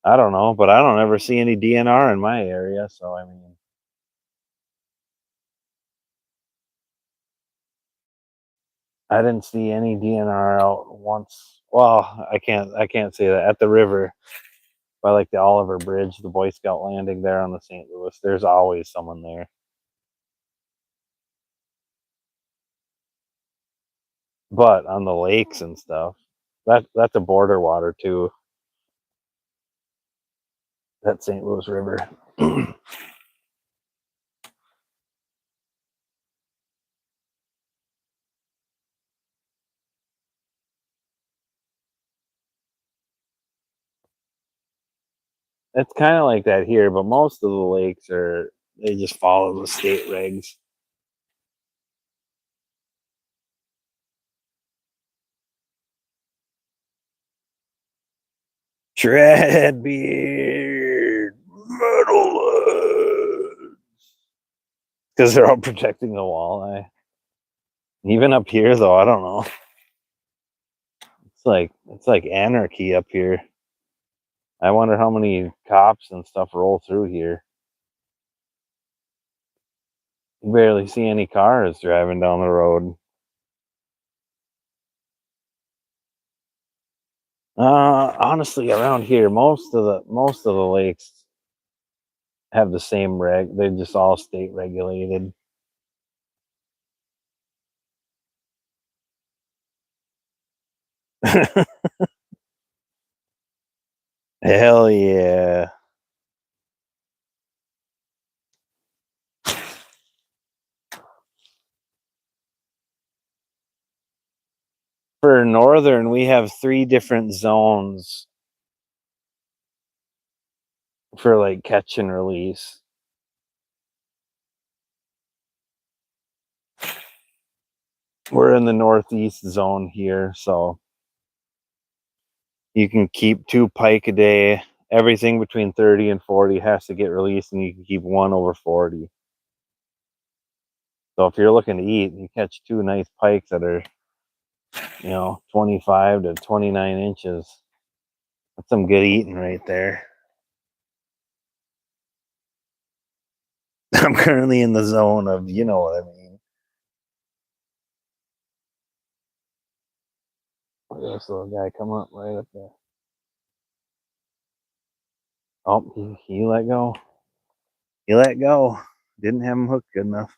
I don't know, but I don't ever see any DNR in my area, so I mean, I didn't see any DNR out once. Well, I can't say that at the river by like the Oliver Bridge, the Boy Scout landing there on the St. Louis. There's always someone there. But on the lakes and stuff, that's a border water too. That St. Louis River. It's kind of like that here, but most of the lakes they just follow the state regs. Treadbeard metal because they're all protecting the walleye. Even up here, though, I don't know. It's like anarchy up here. I wonder how many cops and stuff roll through here. You barely see any cars driving down the road. Honestly, around here, most of the lakes have the same reg. They're just all state regulated. Hell yeah. For northern, we have 3 different zones for like catch and release. We're in the northeast zone here, so you can keep 2 pike a day. Everything between 30 and 40 has to get released, and you can keep 1 over 40. So if you're looking to eat, you catch 2 nice pikes that are 25 to 29 inches. That's some good eating right there. I'm currently in the zone of, you know what I mean. Look at this little guy come up right up there. Oh, he let go. He let go. Didn't have him hooked good enough.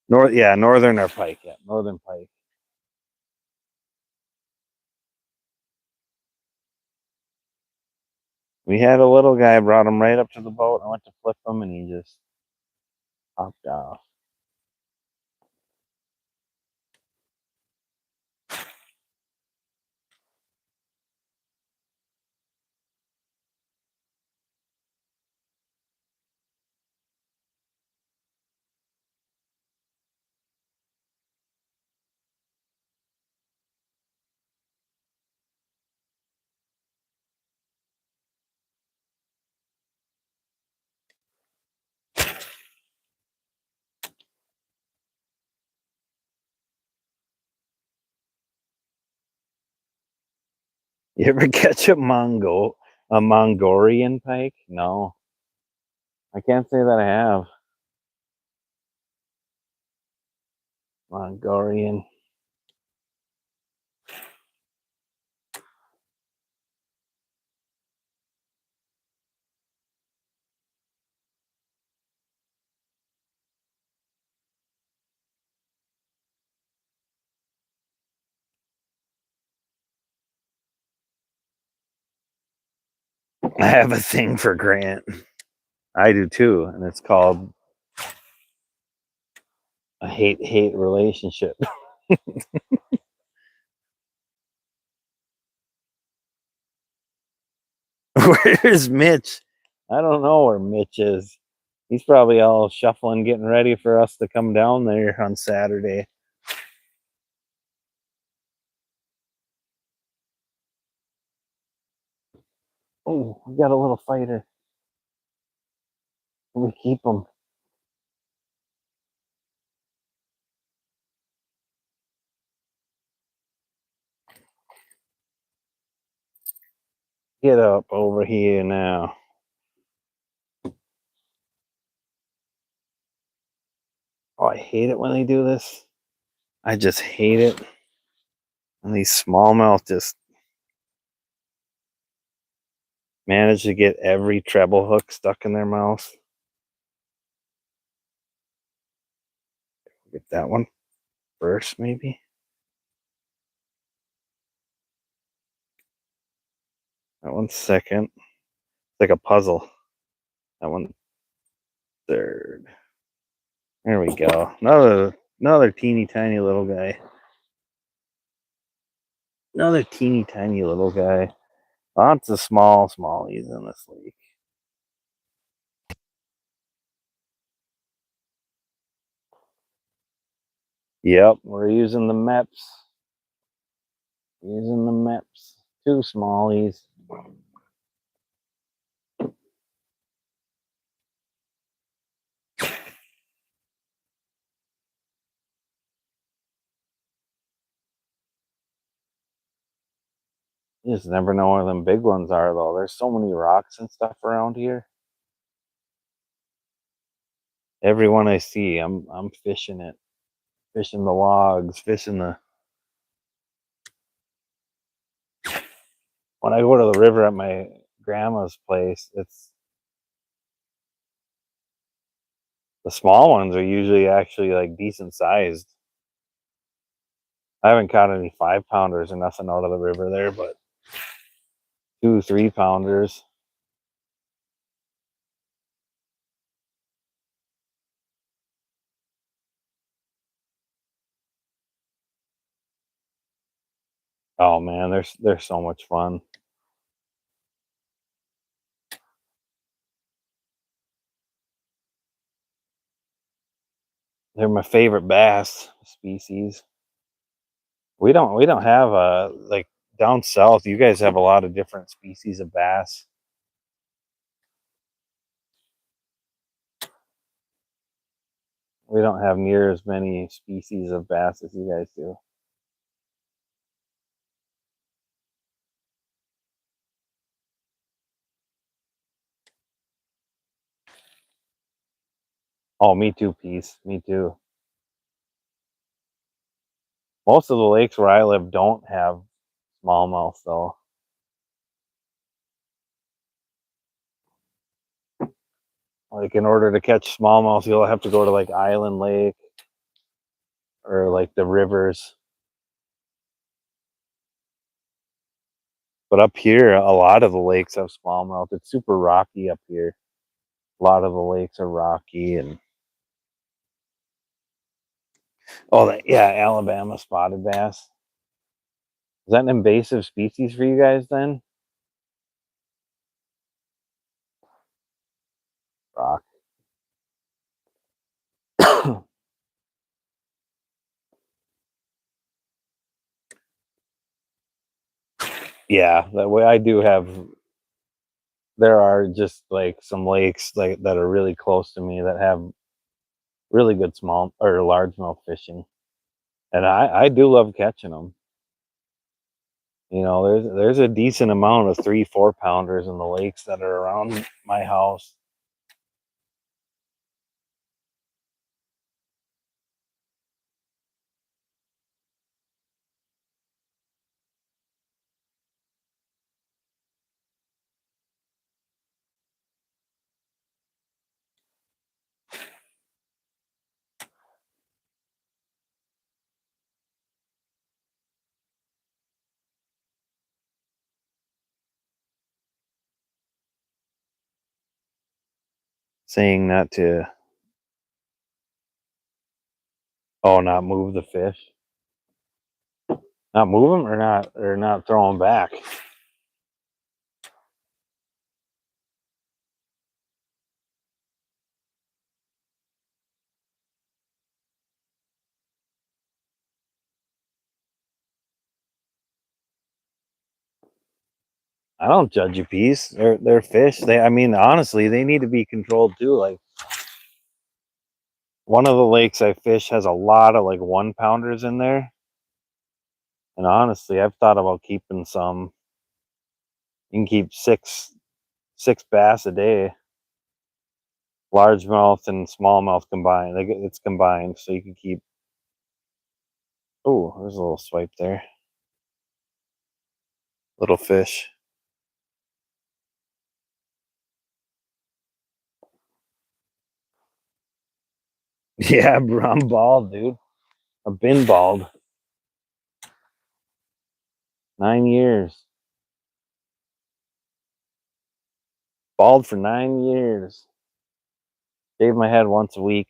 Northern or pike. Yeah, northern pike. We had a little guy, brought him right up to the boat. I went to flip him, and he just popped off. You ever catch a mongo? A Mongolian pike? No, I can't say that I have. Mongolian. I have a thing for Grant. I do too, and it's called a hate relationship. Where's Mitch? I don't know where Mitch is. He's probably all shuffling, getting ready for us to come down there on Saturday. Oh, we got a little fighter. We keep him. Get up over here now. Oh, I hate it when they do this. I just hate it. And these smallmouth just manage to get every treble hook stuck in their mouth. Get that one first, maybe. That one second. It's like a puzzle. That one third. There we go. Another teeny tiny little guy. Another teeny tiny little guy. Lots of smallies in this lake. Yep, we're using the MEPS. Using the MEPS. Two smallies. You just never know where them big ones are, though. There's so many rocks and stuff around here. Every one I see, I'm fishing it, fishing the logs, fishing the. When I go to the river at my grandma's place, it's the small ones are usually actually like decent sized. I haven't caught any 5-pounders or nothing out of the river there, but 2-3-pounders. Oh man, they're so much fun. They're my favorite bass species. We don't have a like down south. You guys have a lot of different species of bass. We don't have near as many species of bass as you guys do. Oh, me too, Peace. Me too. Most of the lakes where I live don't have smallmouth though. Like in order to catch smallmouth, you'll have to go to like Island Lake or like the rivers. But up here, a lot of the lakes have smallmouth. It's super rocky up here. A lot of the lakes are rocky and yeah, Alabama spotted bass. Is that an invasive species for you guys then? Rock. Yeah, that way I do have. There are just like some lakes like that are really close to me that have really good small or largemouth fishing, and I do love catching them. You know, there's a decent amount of 3, 4 pounders in the lakes that are around my house. Saying not to, oh, not move the fish, not move them, or not throw them back. I don't judge a piece. They're fish. I mean, honestly, they need to be controlled too. Like one of the lakes I fish has a lot of like 1 pounders in there, and honestly, I've thought about keeping some. You can keep six bass a day, largemouth and smallmouth combined. Like it's combined, so you can keep. Oh, there's a little swipe there. Little fish. Yeah, bro, I'm bald, dude. I've been bald 9 years. Bald for 9 years. Shave my head once a week,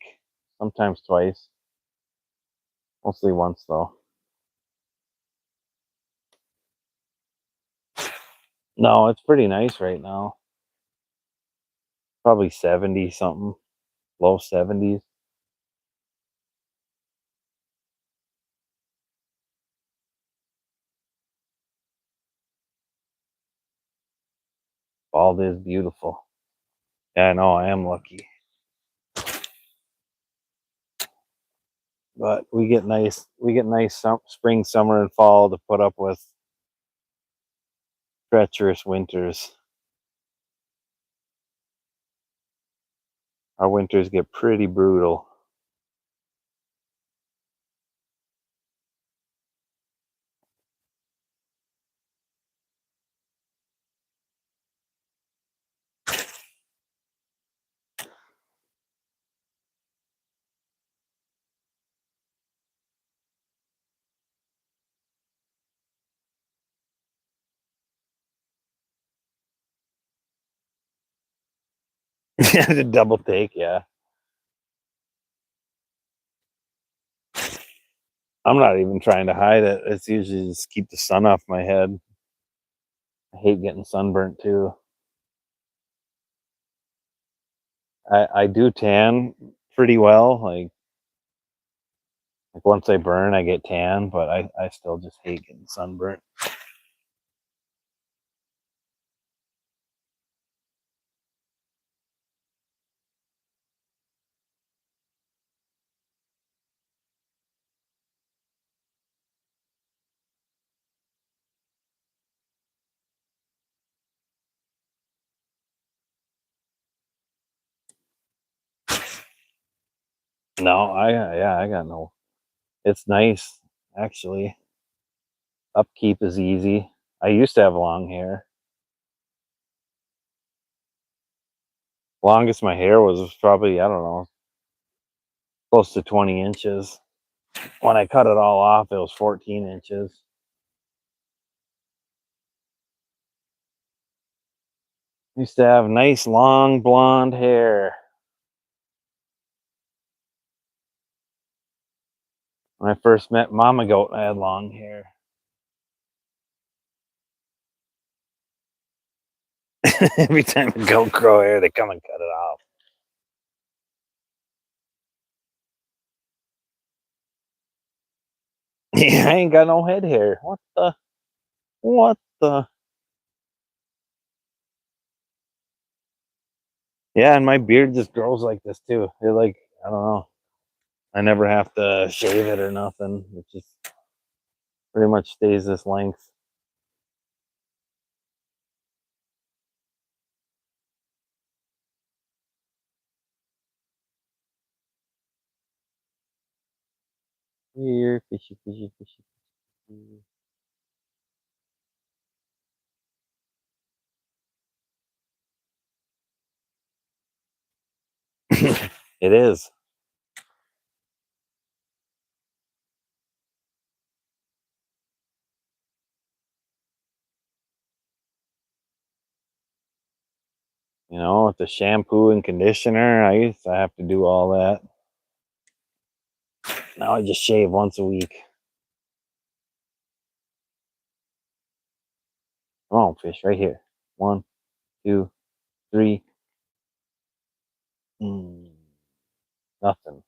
sometimes twice. Mostly once though. No, it's pretty nice right now. Probably 70 something, low 70s. Bald is beautiful. Yeah, I know, I am lucky. But we get nice spring, summer, and fall to put up with treacherous winters. Our winters get pretty brutal. Yeah, the double take, yeah. I'm not even trying to hide it. It's usually just keep the sun off my head. I hate getting sunburnt too. I do tan pretty well. Like once I burn, I get tan, but I still just hate getting sunburnt. No, yeah, I got no. It's nice actually. Upkeep is easy. I used to have long hair. Longest my hair was probably, I don't know, close to 20 inches. When I cut it all off, it was 14 inches. Used to have nice long blonde hair. When I first met Mama Goat, I had long hair. Every time a goat grow hair, they come and cut it off. Yeah, I ain't got no head hair. What the? What the? Yeah, and my beard just grows like this too. It like, I don't know. I never have to shave it or nothing. It just pretty much stays this length. Here, fishy, fishy, fishy. It is. You know, with the shampoo and conditioner, I used to have to do all that. Now I just shave once a week. Come on, fish, right here. One, two, three. Mm, nothing.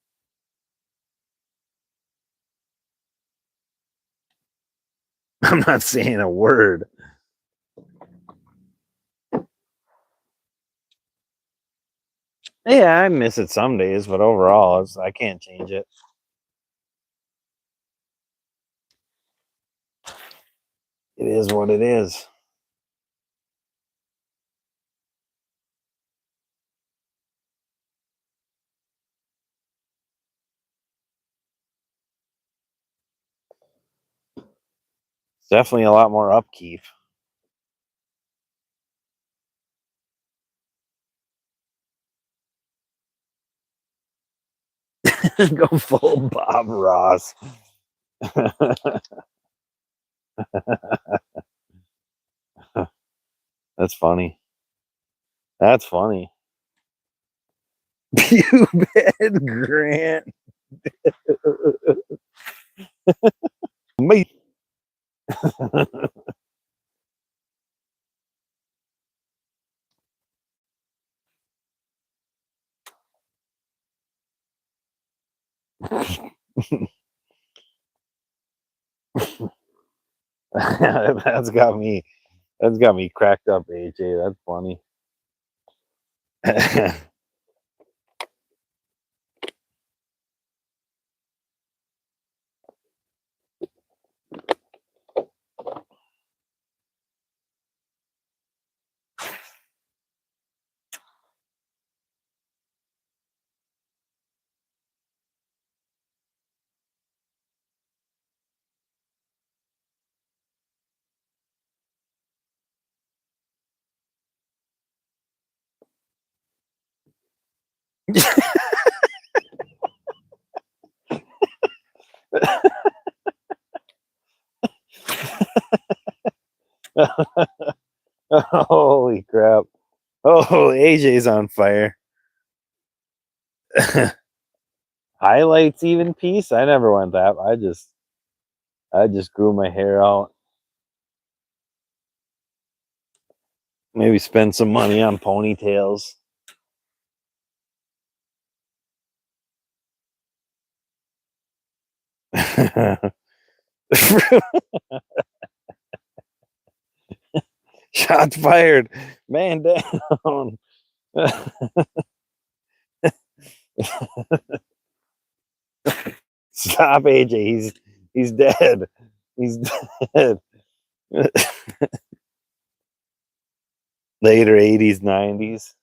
I'm not saying a word. Yeah, I miss it some days, but overall, I can't change it. It is what it is. It's definitely a lot more upkeep. Go full Bob Ross. That's funny. That's funny. You bet, Grant. Me. that's got me. That's got me cracked up, AJ. That's funny. Holy crap! Oh, AJ's on fire. Highlights even piece. I never went that. I just grew my hair out. Maybe spend some money on ponytails. Shots fired. Man down. Stop, AJ. He's dead. He's dead. Later 80s, 90s.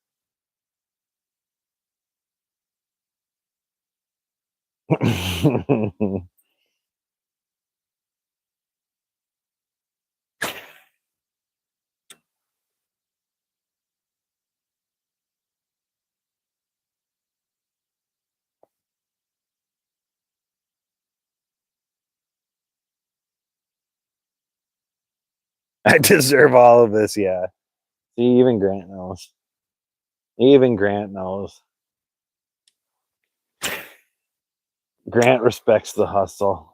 I deserve all of this, yeah. See, even Grant knows. Even Grant knows. Grant respects the hustle.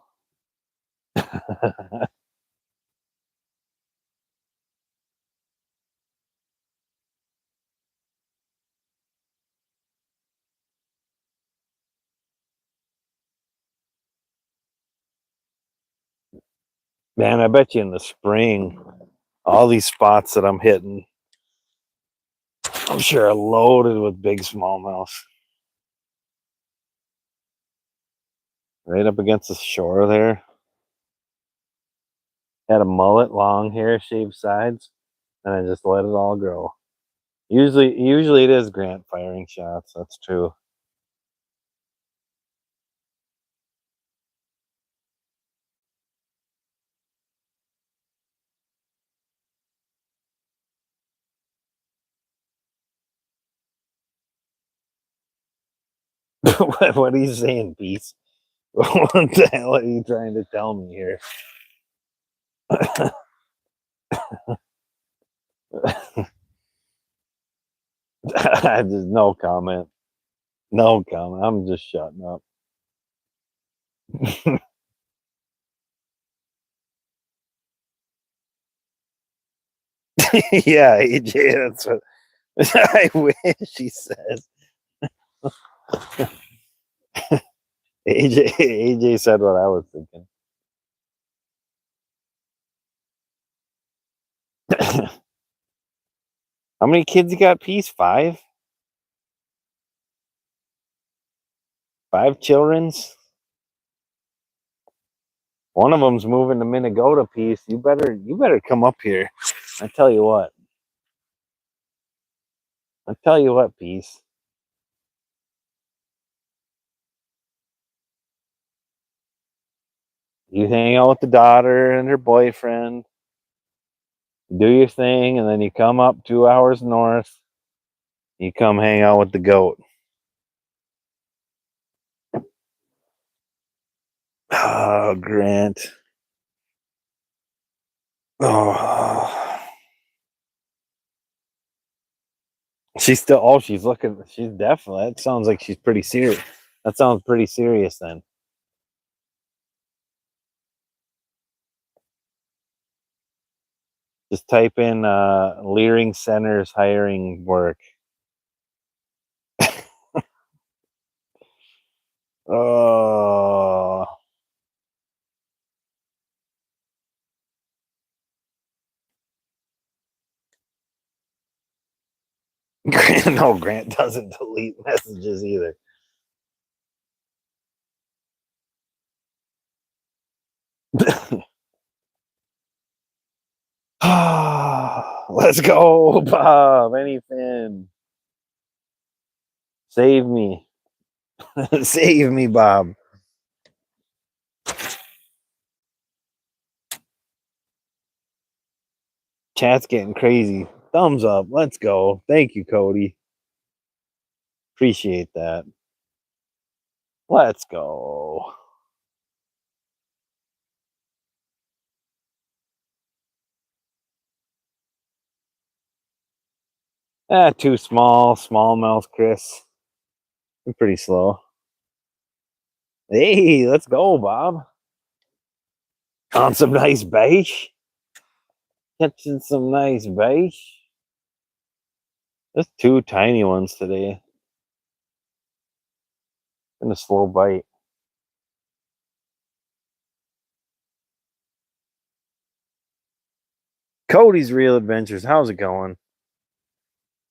Man, I bet you in the spring, all these spots that I'm hitting, I'm sure are loaded with big smallmouth. Right up against the shore there. Had a mullet, long hair, shaved sides, and I just let it all grow. Usually it is Grant firing shots. That's true. What are you saying, Peace? What the hell are you trying to tell me here? Just no comment. No comment. I'm just shutting up. Yeah, AJ, that's what I wish he says. AJ said what I was thinking. How many kids you got, Peace? Five? Five childrens? One of them's moving to Minnesota, Peace. You better come up here. I tell you what. Peace. You hang out with the daughter and her boyfriend, do your thing, and then you come up 2 hours north. You come hang out with the goat. Oh, Grant. Oh. She's still. Oh, she's looking. She's definitely. That sounds like she's pretty serious. That sounds pretty serious then. Just type in Leering Centers hiring work. Oh. No, Grant doesn't delete messages either. Let's go, Bob. Anything. Save me. Save me, Bob. Chat's getting crazy. Thumbs up. Let's go. Thank you, Cody. Appreciate that. Let's go. Too small. Small mouth, Chris. I'm pretty slow. Hey, let's go, Bob. On some nice bait. Catching some nice bait. There's two tiny ones today. And a slow bite. Cody's Real Adventures. How's it going?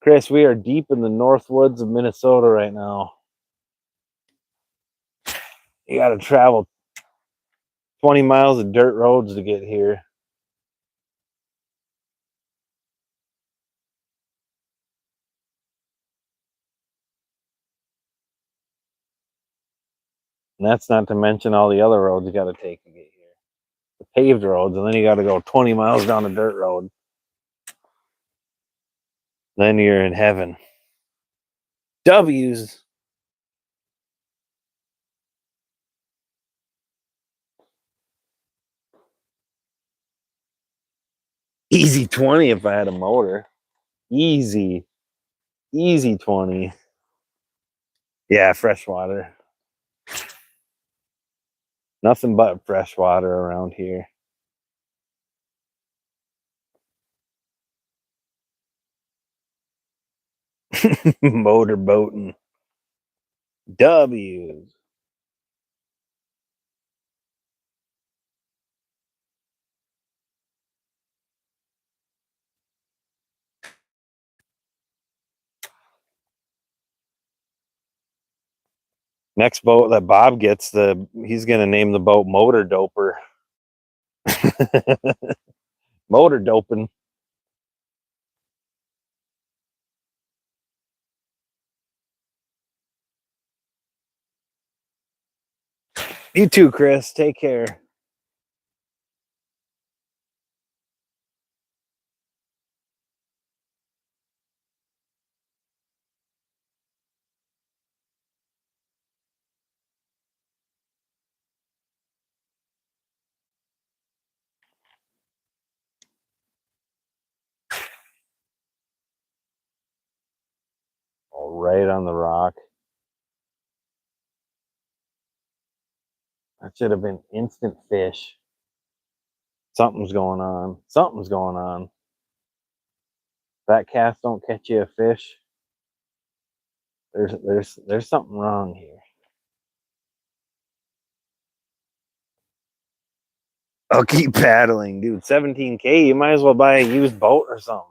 Chris, we are deep in the north woods of Minnesota right now. You got to travel 20 miles of dirt roads to get here. And that's not to mention all the other roads you got to take to get here. The paved roads, and then you got to go 20 miles down a dirt road. Then you're in heaven. W's. Easy 20 if I had a motor. Easy. Easy 20. Yeah, freshwater. Nothing but freshwater around here. Motor boating. W's. Next boat that Bob gets, he's gonna name the boat Motor Doper. Motor doping. You too, Chris. Take care. right on the rock. That should have been instant fish. Something's going on. Something's going on. That cast don't catch you a fish. There's something wrong here. I'll keep paddling, dude. 17K. You might as well buy a used boat or something.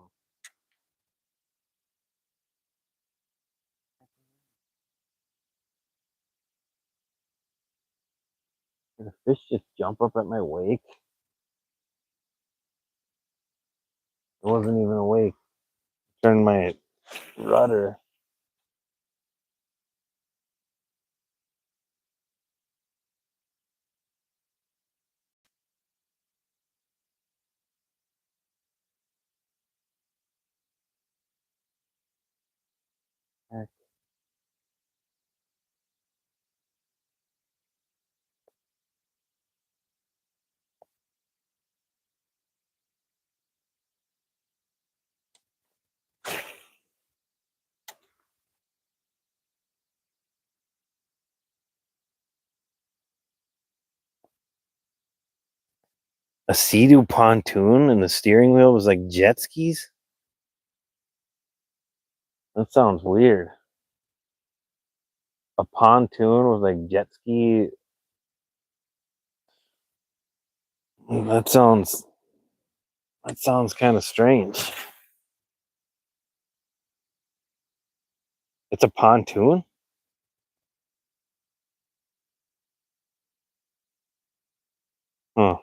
Did a fish just jump up at my wake? It wasn't even a wake. Turned my rudder. A Sea-Doo pontoon and the steering wheel was like jet skis? That sounds weird. A pontoon with like jet ski. That sounds kind of strange. It's a pontoon? Huh.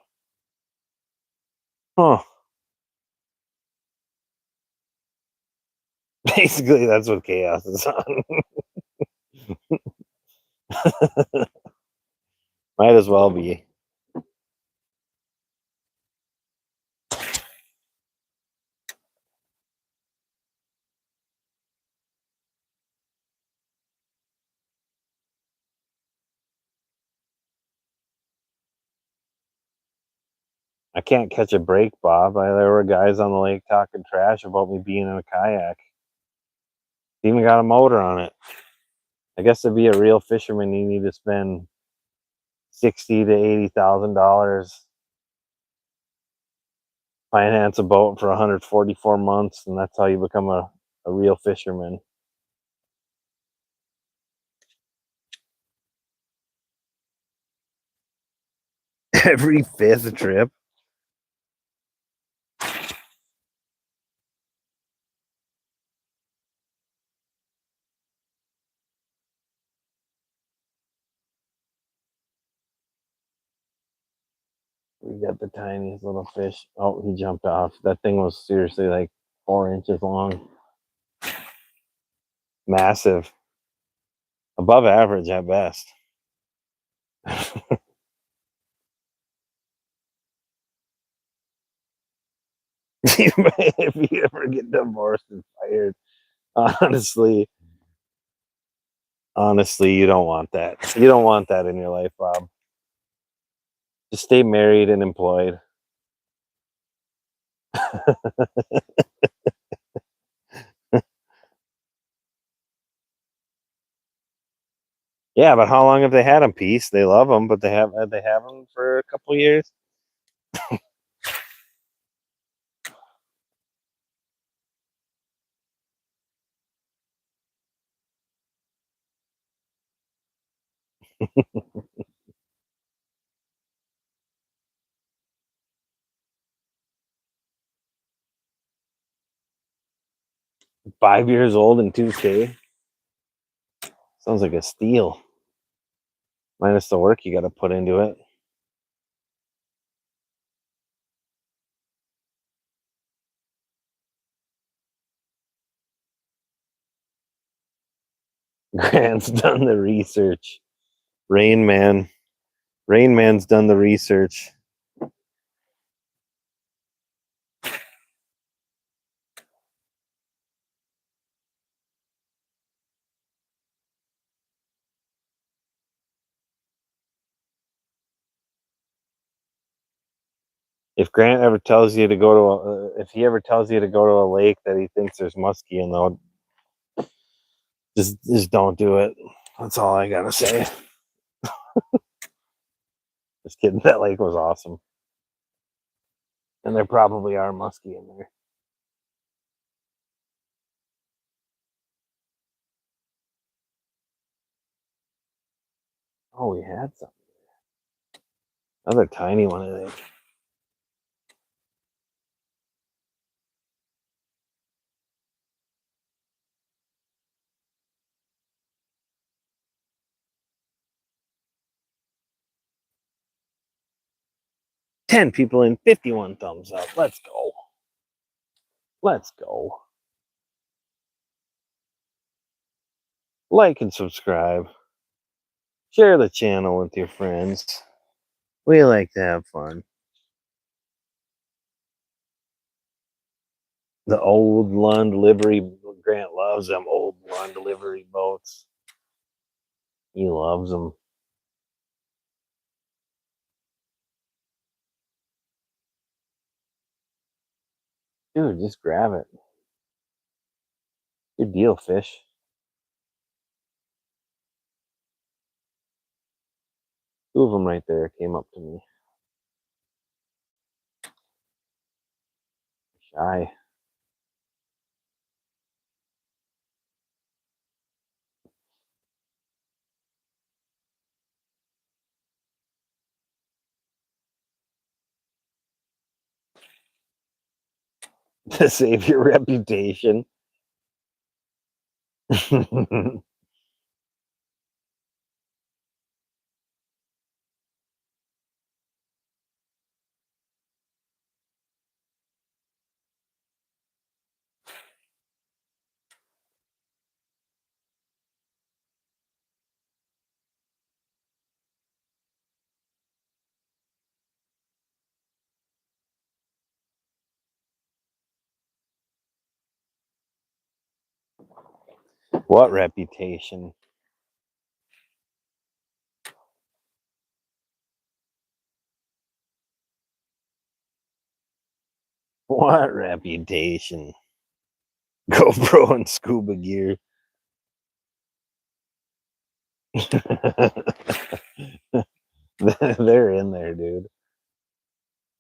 Huh. Basically, that's what chaos is on. Might as well be. I can't catch a break, Bob. There were guys on the lake talking trash about me being in a kayak. Even got a motor on it. I guess to be a real fisherman, you need to spend $60,000 to $80,000, finance a boat for 144 months, and that's how you become a real fisherman. Every fifth trip. We got the tiniest little fish. Oh, he jumped off. That thing was seriously like 4 inches long. Massive. Above average at best. If you ever get divorced and fired, honestly, you don't want that. You don't want that in your life, Bob. Just stay married and employed. Yeah, but how long have they had him? Peace. They love him, but they have him for a couple years. 5 years old and 2K. Sounds like a steal. Minus the work you got to put into it. Grant's done the research. Rain Man's done the research. If Grant ever tells you to go to if he ever tells you to go to a lake that he thinks there's muskie in, though, Just don't do it. That's all I gotta say. Just kidding. That lake was awesome, and there probably are muskie in there. Oh, we had some. Another tiny one, I think. Ten people in, 51 thumbs up. Let's go. Let's go. Like and subscribe. Share the channel with your friends. We like to have fun. The old Lund livery. Grant loves them old Lund livery boats. He loves them. Dude, just grab it. Good deal, fish. Two of them right there came up to me. Shy. To save your reputation. What reputation? What reputation? GoPro and scuba gear. They're in there, dude.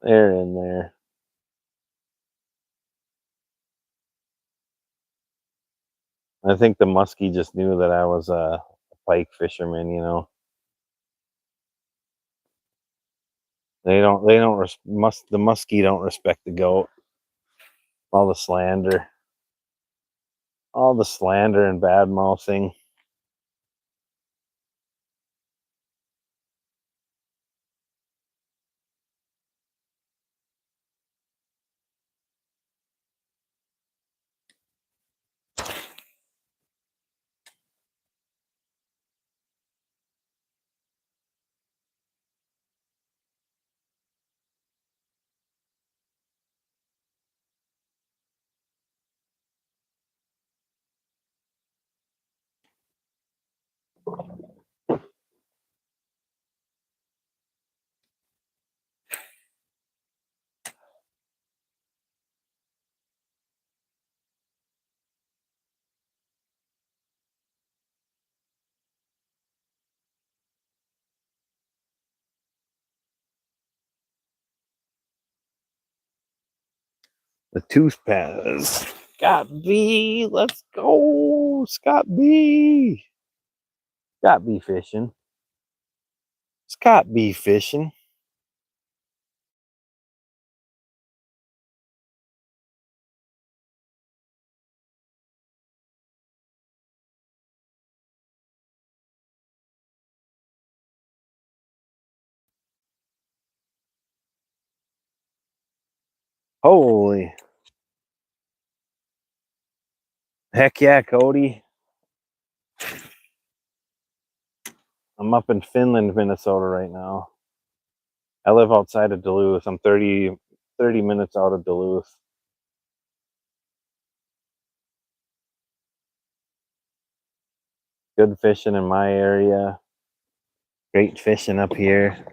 They're in there. I think the muskie just knew that I was a pike fisherman, you know. The muskie don't respect the goat. All the slander. All the slander and bad mouthing. The tooth pads. Scott B, let's go. Scott B. Scott B fishing. Scott B fishing. Holy. Heck yeah, Cody. I'm up in Finland, Minnesota right now. I live outside of Duluth. I'm 30 minutes out of Duluth. Good fishing in my area. Great fishing up here.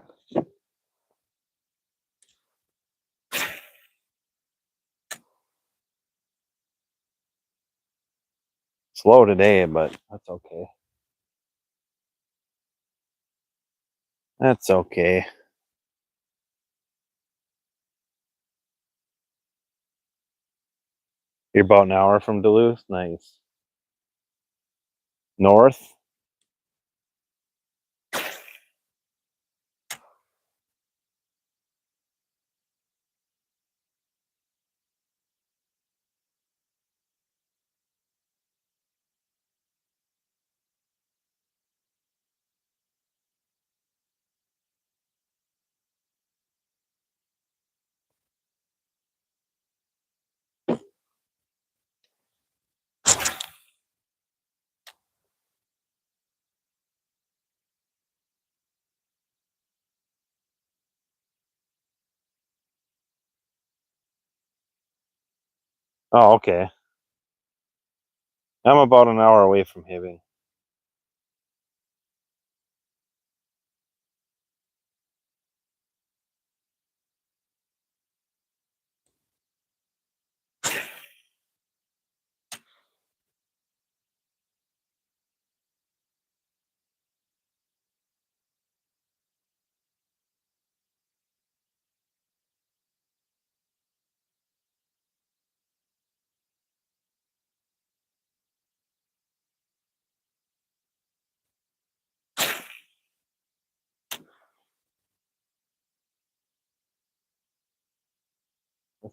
Slow today, but that's okay. That's okay. You're about an hour from Duluth? Nice. North? Oh, okay. I'm about an hour away from Hibbing.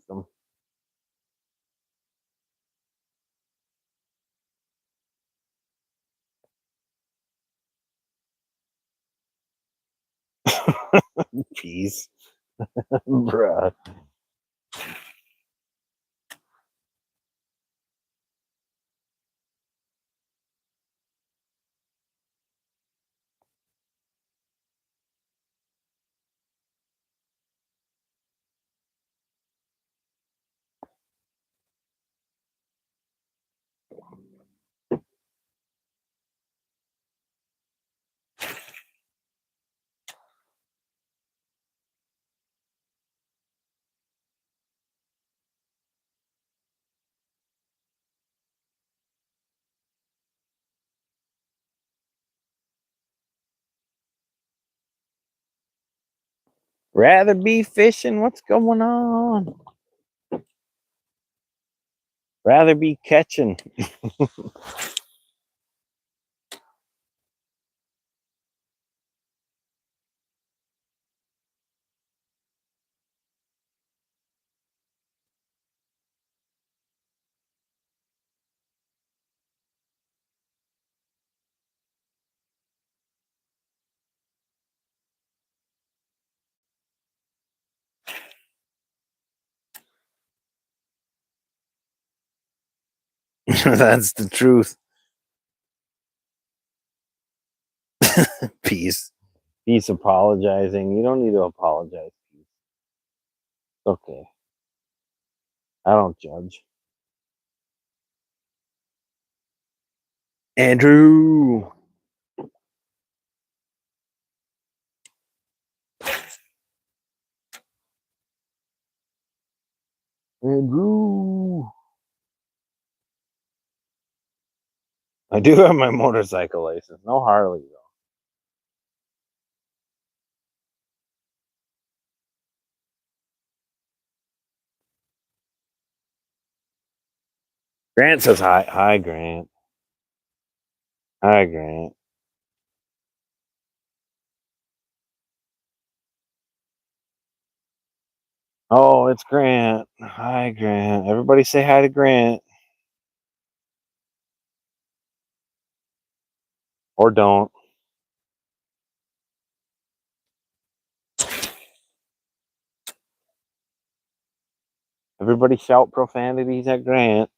Some peas. Bruh. Rather be fishing? What's going on? Rather be catching. That's the truth. Peace. Peace apologizing. You don't need to apologize. Peace. It's okay. I don't judge. Andrew. Andrew. I do have my motorcycle license. No Harley though. Grant says hi. Hi, Grant. Hi, Grant. Oh, it's Grant. Hi, Grant. Everybody say hi to Grant. Or don't. Everybody shout profanities at Grant.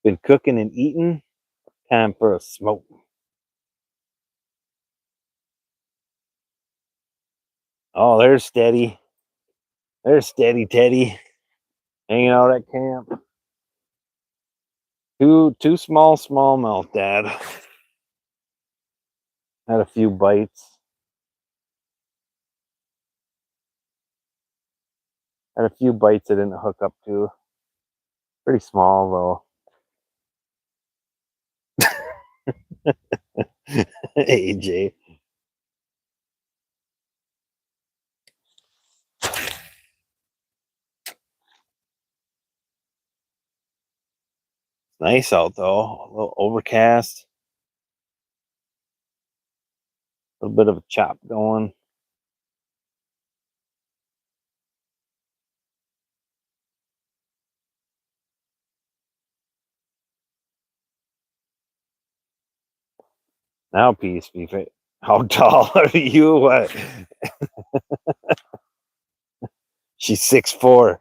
Been cooking and eating. Time for a smoke. Oh, there's Steady. There's Steady Teddy. Hanging out at camp. Two small smallmouth, Dad. Had a few bites. Had a few bites I didn't hook up to. Pretty small though. AJ. Nice out though. A little overcast. A little bit of a chop going. Now, peace be how tall are you? What? She's 6'4".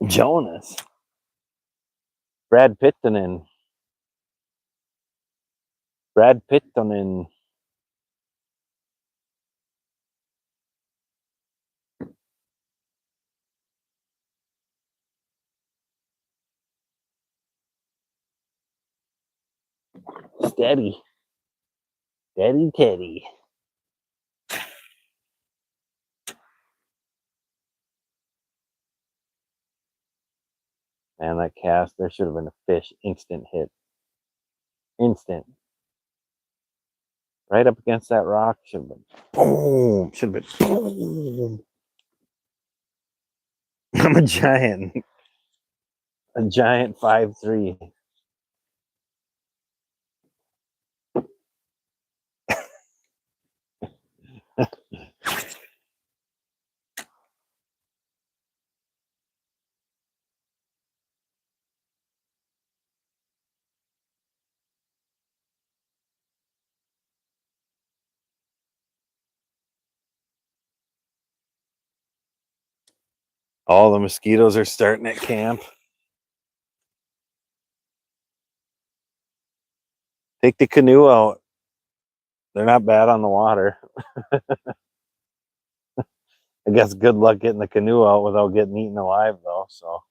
Jonas. Brad Pittonen. Brad Pittonen. Steady. Steady Teddy. Man, that cast, there should have been a fish. Instant hit. Instant. Right up against that rock. Should have been boom. Should have been boom. I'm a giant. A giant 5'3". All the mosquitoes are starting at camp. Take the canoe out. They're not bad on the water. I guess good luck getting the canoe out without getting eaten alive, though. So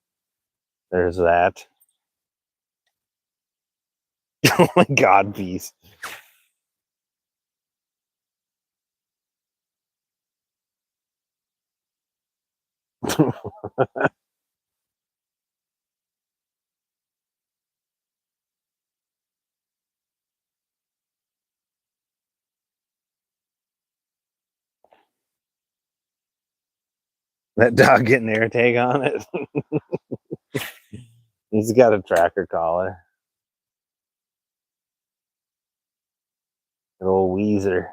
there's that. Oh my God, peace. That dog getting air tag on it. He's got a tracker collar. Good old Weezer.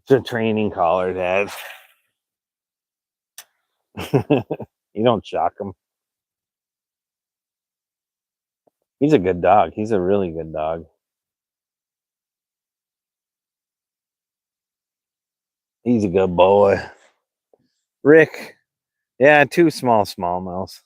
It's a training collar, Dad. You don't shock him. He's a good dog. He's a really good dog. He's a good boy. Rick. Yeah, 2 small smallmouths.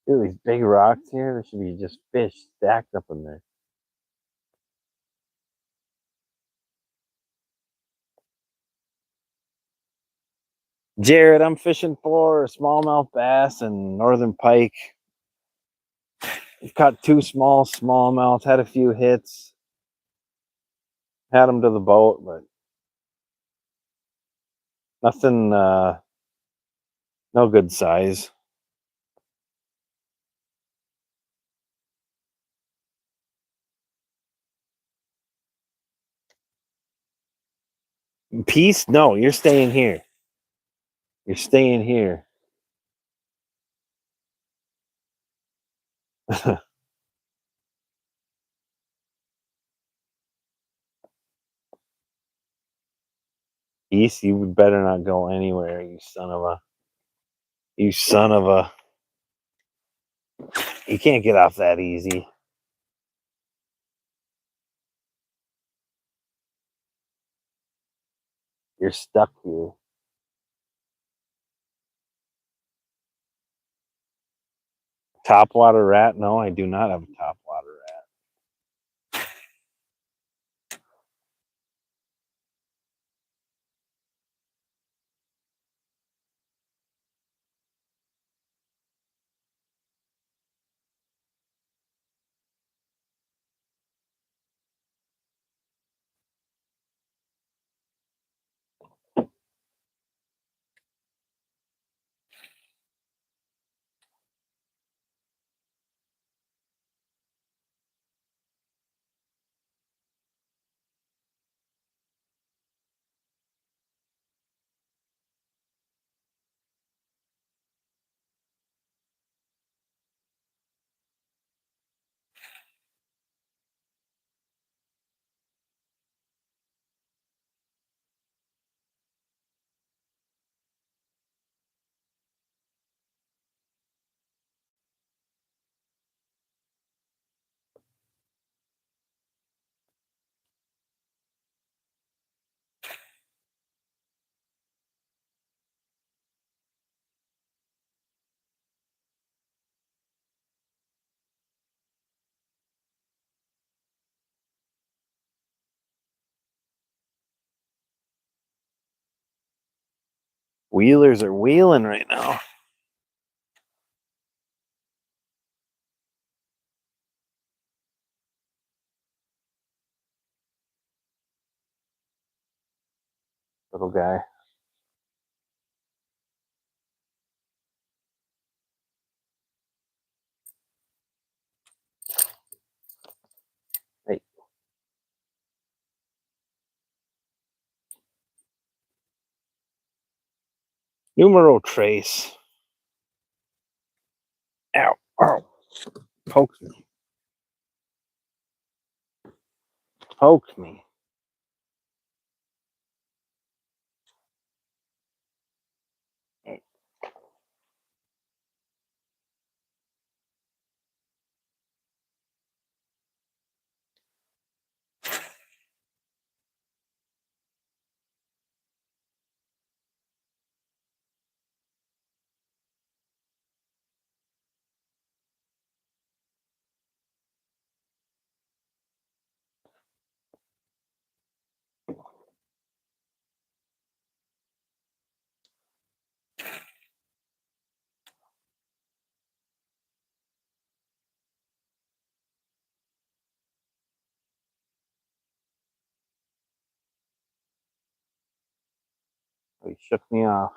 Dude, these big rocks here, there should be just fish stacked up in there. Jared, I'm fishing for smallmouth bass and northern pike. I've caught 2 small smallmouths, had a few hits. Had them to the boat, but Nothing. No good size. Peace? No, you're staying here. You're staying here. Peace, you better not go anywhere, you son of a. You son of a. You can't get off that easy. You're stuck here. Topwater rat? No, I do not have a topwater rat. Wheelers are wheeling right now. Little guy. Hey. Numero trace. Ow. Ow. Pokes me. Pokes me. He shook me off.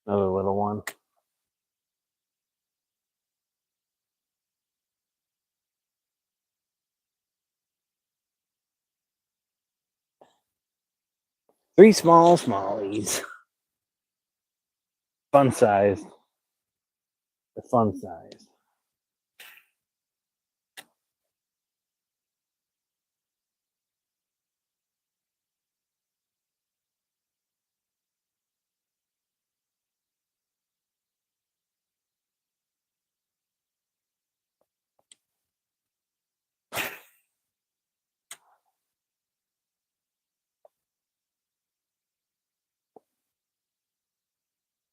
Another little one. Three small smallies. Fun size. The fun size.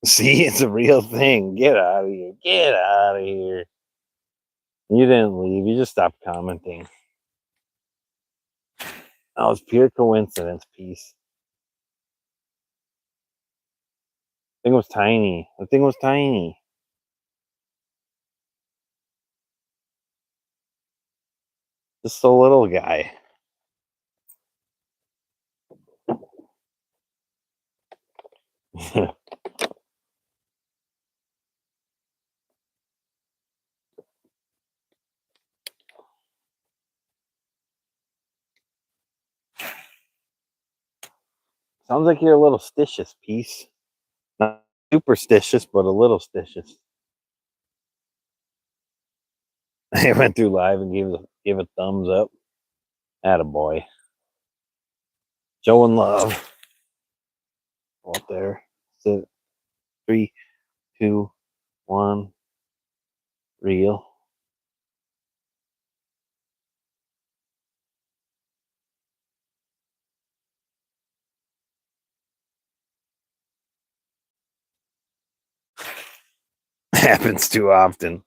See, it's a real thing. Get out of here. Get out of here. You didn't leave. You just stopped commenting. Oh, it's pure coincidence, Peace. The thing was tiny. The thing was tiny. Just a little guy. Sounds like you're a little stitious, piece. Not superstitious, but a little stitious. I went through live and gave a thumbs up. Attaboy. Showing love. Go up there. Sit. 3, 2, 1. Reel. Happens too often.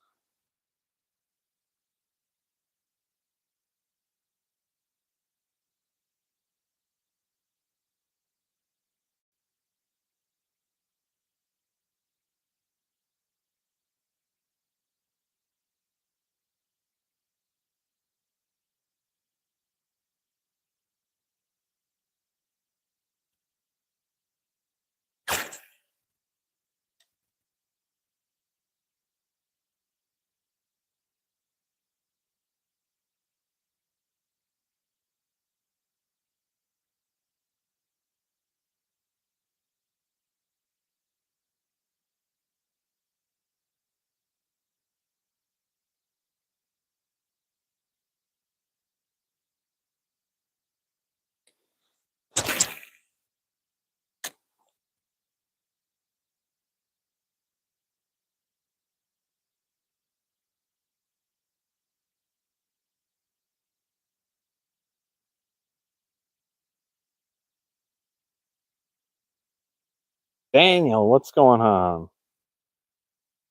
Daniel, what's going on?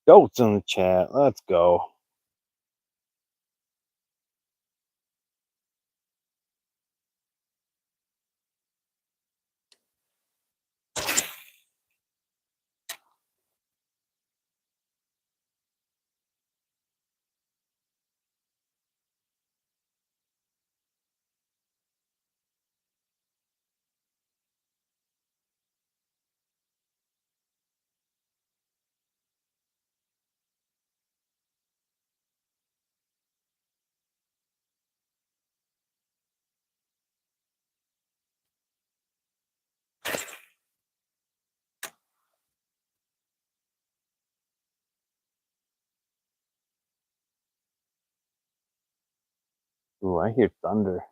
Goats in the chat. Let's go. Ooh, I hear thunder.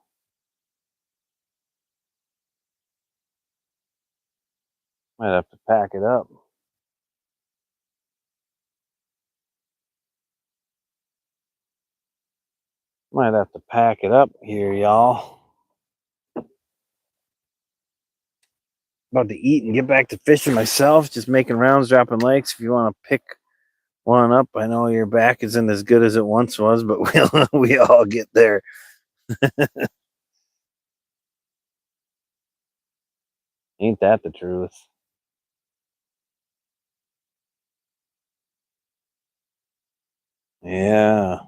Might have to pack it up. Might have to pack it up here, y'all. About to eat and get back to fishing myself. Just making rounds, dropping lakes. If you want to pick one up, I know your back isn't as good as it once was, but we all get there. Ain't that the truth? Yeah.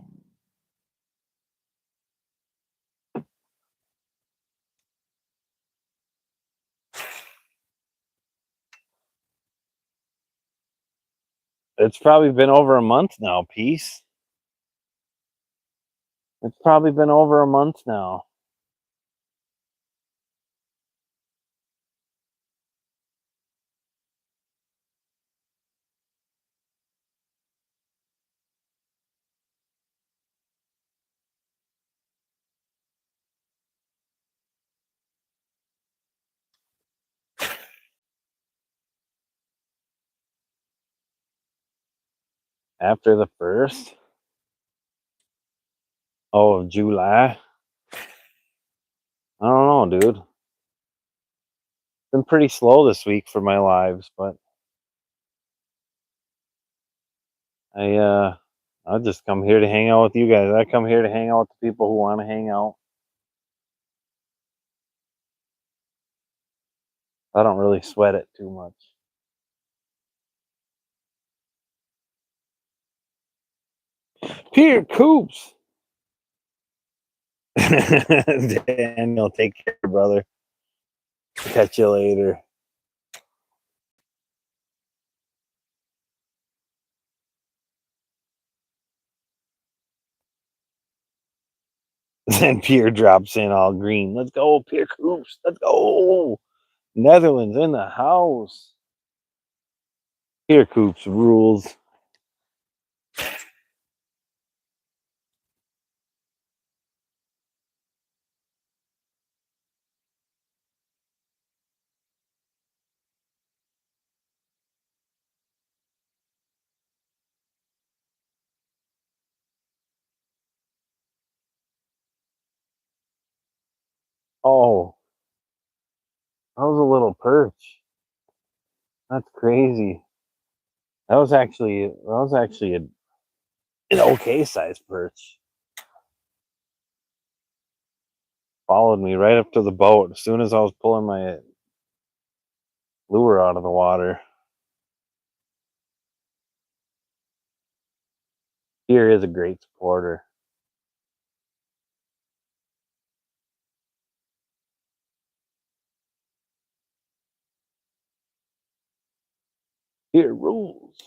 It's probably been over a month now, Peace. It's probably been over a month now. After the 1st? Oh, of July? I don't know, dude. Been pretty slow this week for my lives, but I just come here to hang out with you guys. I come here to hang out with the people who want to hang out. I don't really sweat it too much. Peter Coops. Daniel, take care, brother. Catch you later. Then Pierre drops in all green. Let's go, Pierre Coops. Let's go. Netherlands in the house. Pierre Coops rules. Oh, that was a little perch. That's crazy. That was actually an okay sized perch. Followed me right up to the boat as soon as I was pulling my lure out of the water. Here is a great supporter. Here rules.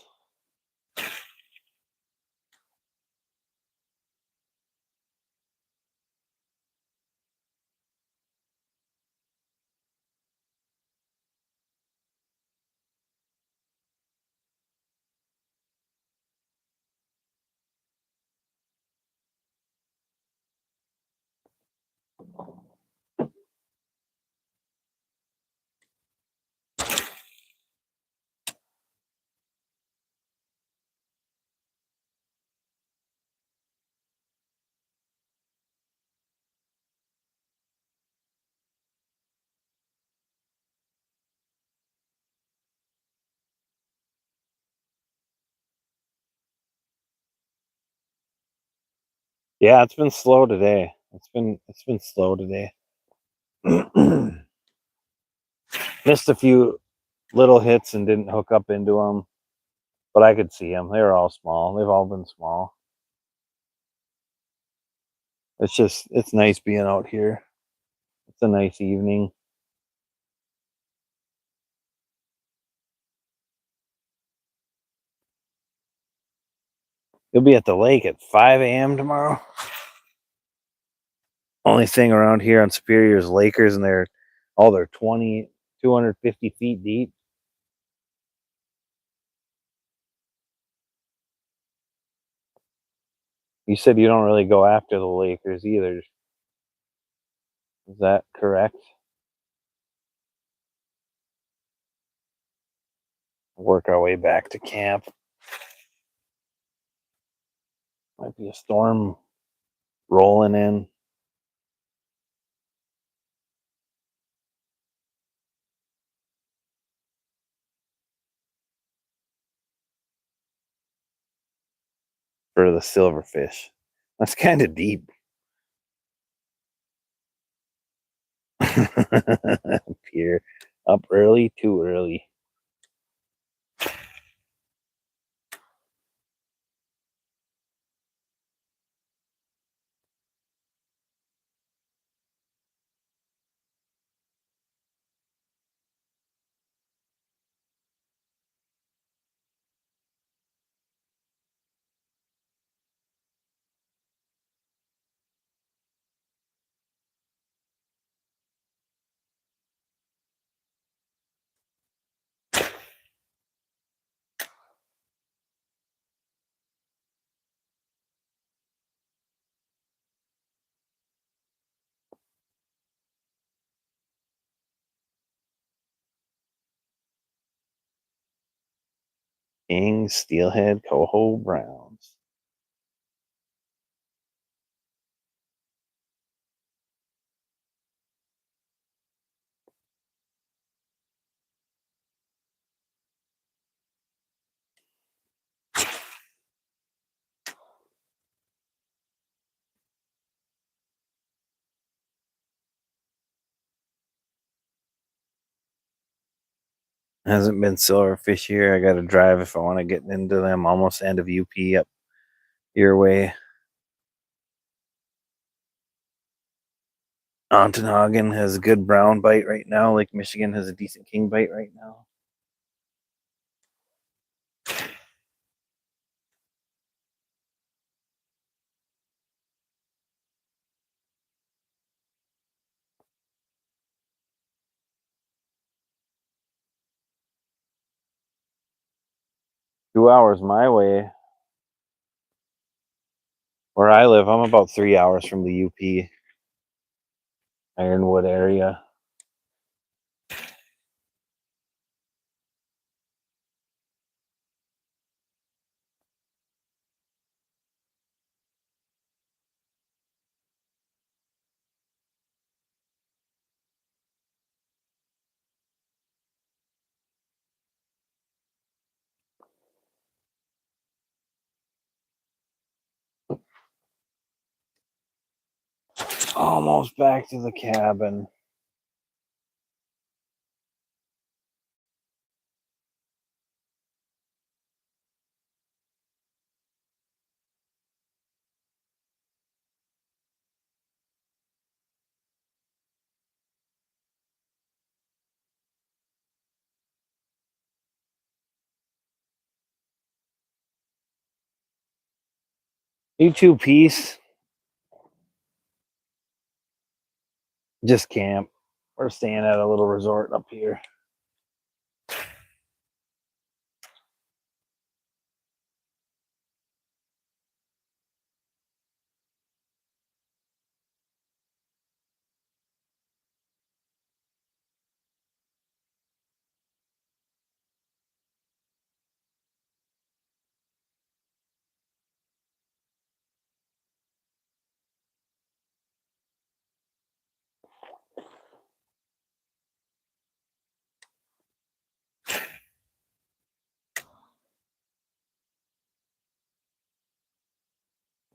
Yeah, it's been slow today. It's been slow today. Missed a few little hits and didn't hook up into them, but I could see them. They were all small. They've all been small. It's nice being out here. It's a nice evening. You'll be at the lake at 5 a.m. tomorrow. Only thing around here on Superior is Lakers, and they're 250 feet deep. You said you don't really go after the Lakers either. Is that correct? Work our way back to camp. Might be a storm rolling in. For the silverfish. That's kind of deep. Pier up early, too early. King, steelhead, coho, browns. Hasn't been silverfish here. I got to drive if I want to get into them. Almost end of UP up your way. Ontonagon has a good brown bite right now. Lake Michigan has a decent king bite right now. 2 hours my way. Where I live, I'm about 3 hours from the UP, Ironwood area. Almost back to the cabin. You two piece, just camp. We're staying at a little resort up here.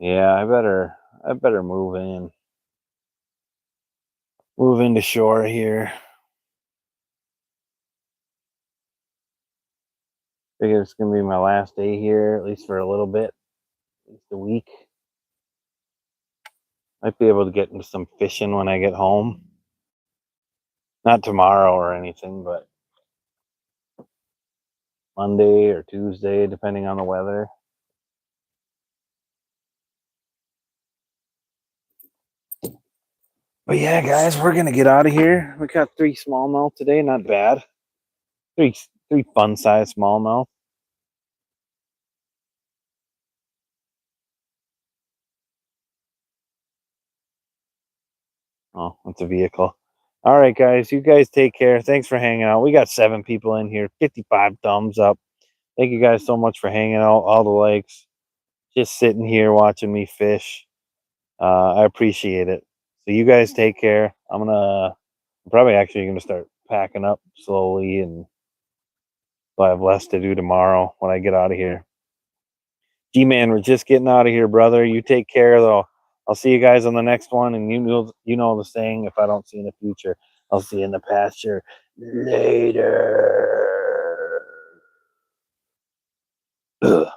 Yeah, I better move into shore here. Figure it's gonna be my last day here, at least for a little bit, at least a week. Might be able to get into some fishing when I get home. Not tomorrow or anything, but Monday or Tuesday, depending on the weather. But yeah, guys, we're gonna get out of here. We got 3 smallmouth today, not bad. Three fun size smallmouth. Oh, it's a vehicle. All right, guys, you guys take care. Thanks for hanging out. We got 7 people in here, 55 thumbs up. Thank you guys so much for hanging out, all the likes, just sitting here watching me fish. I appreciate it. So you guys take care. I'm probably actually gonna start packing up slowly, and so I have less to do tomorrow when I get out of here. G-Man, we're just getting out of here, brother. You take care, though. I'll see you guys on the next one, and you know the saying: if I don't see you in the future, I'll see you in the pasture later. Ugh.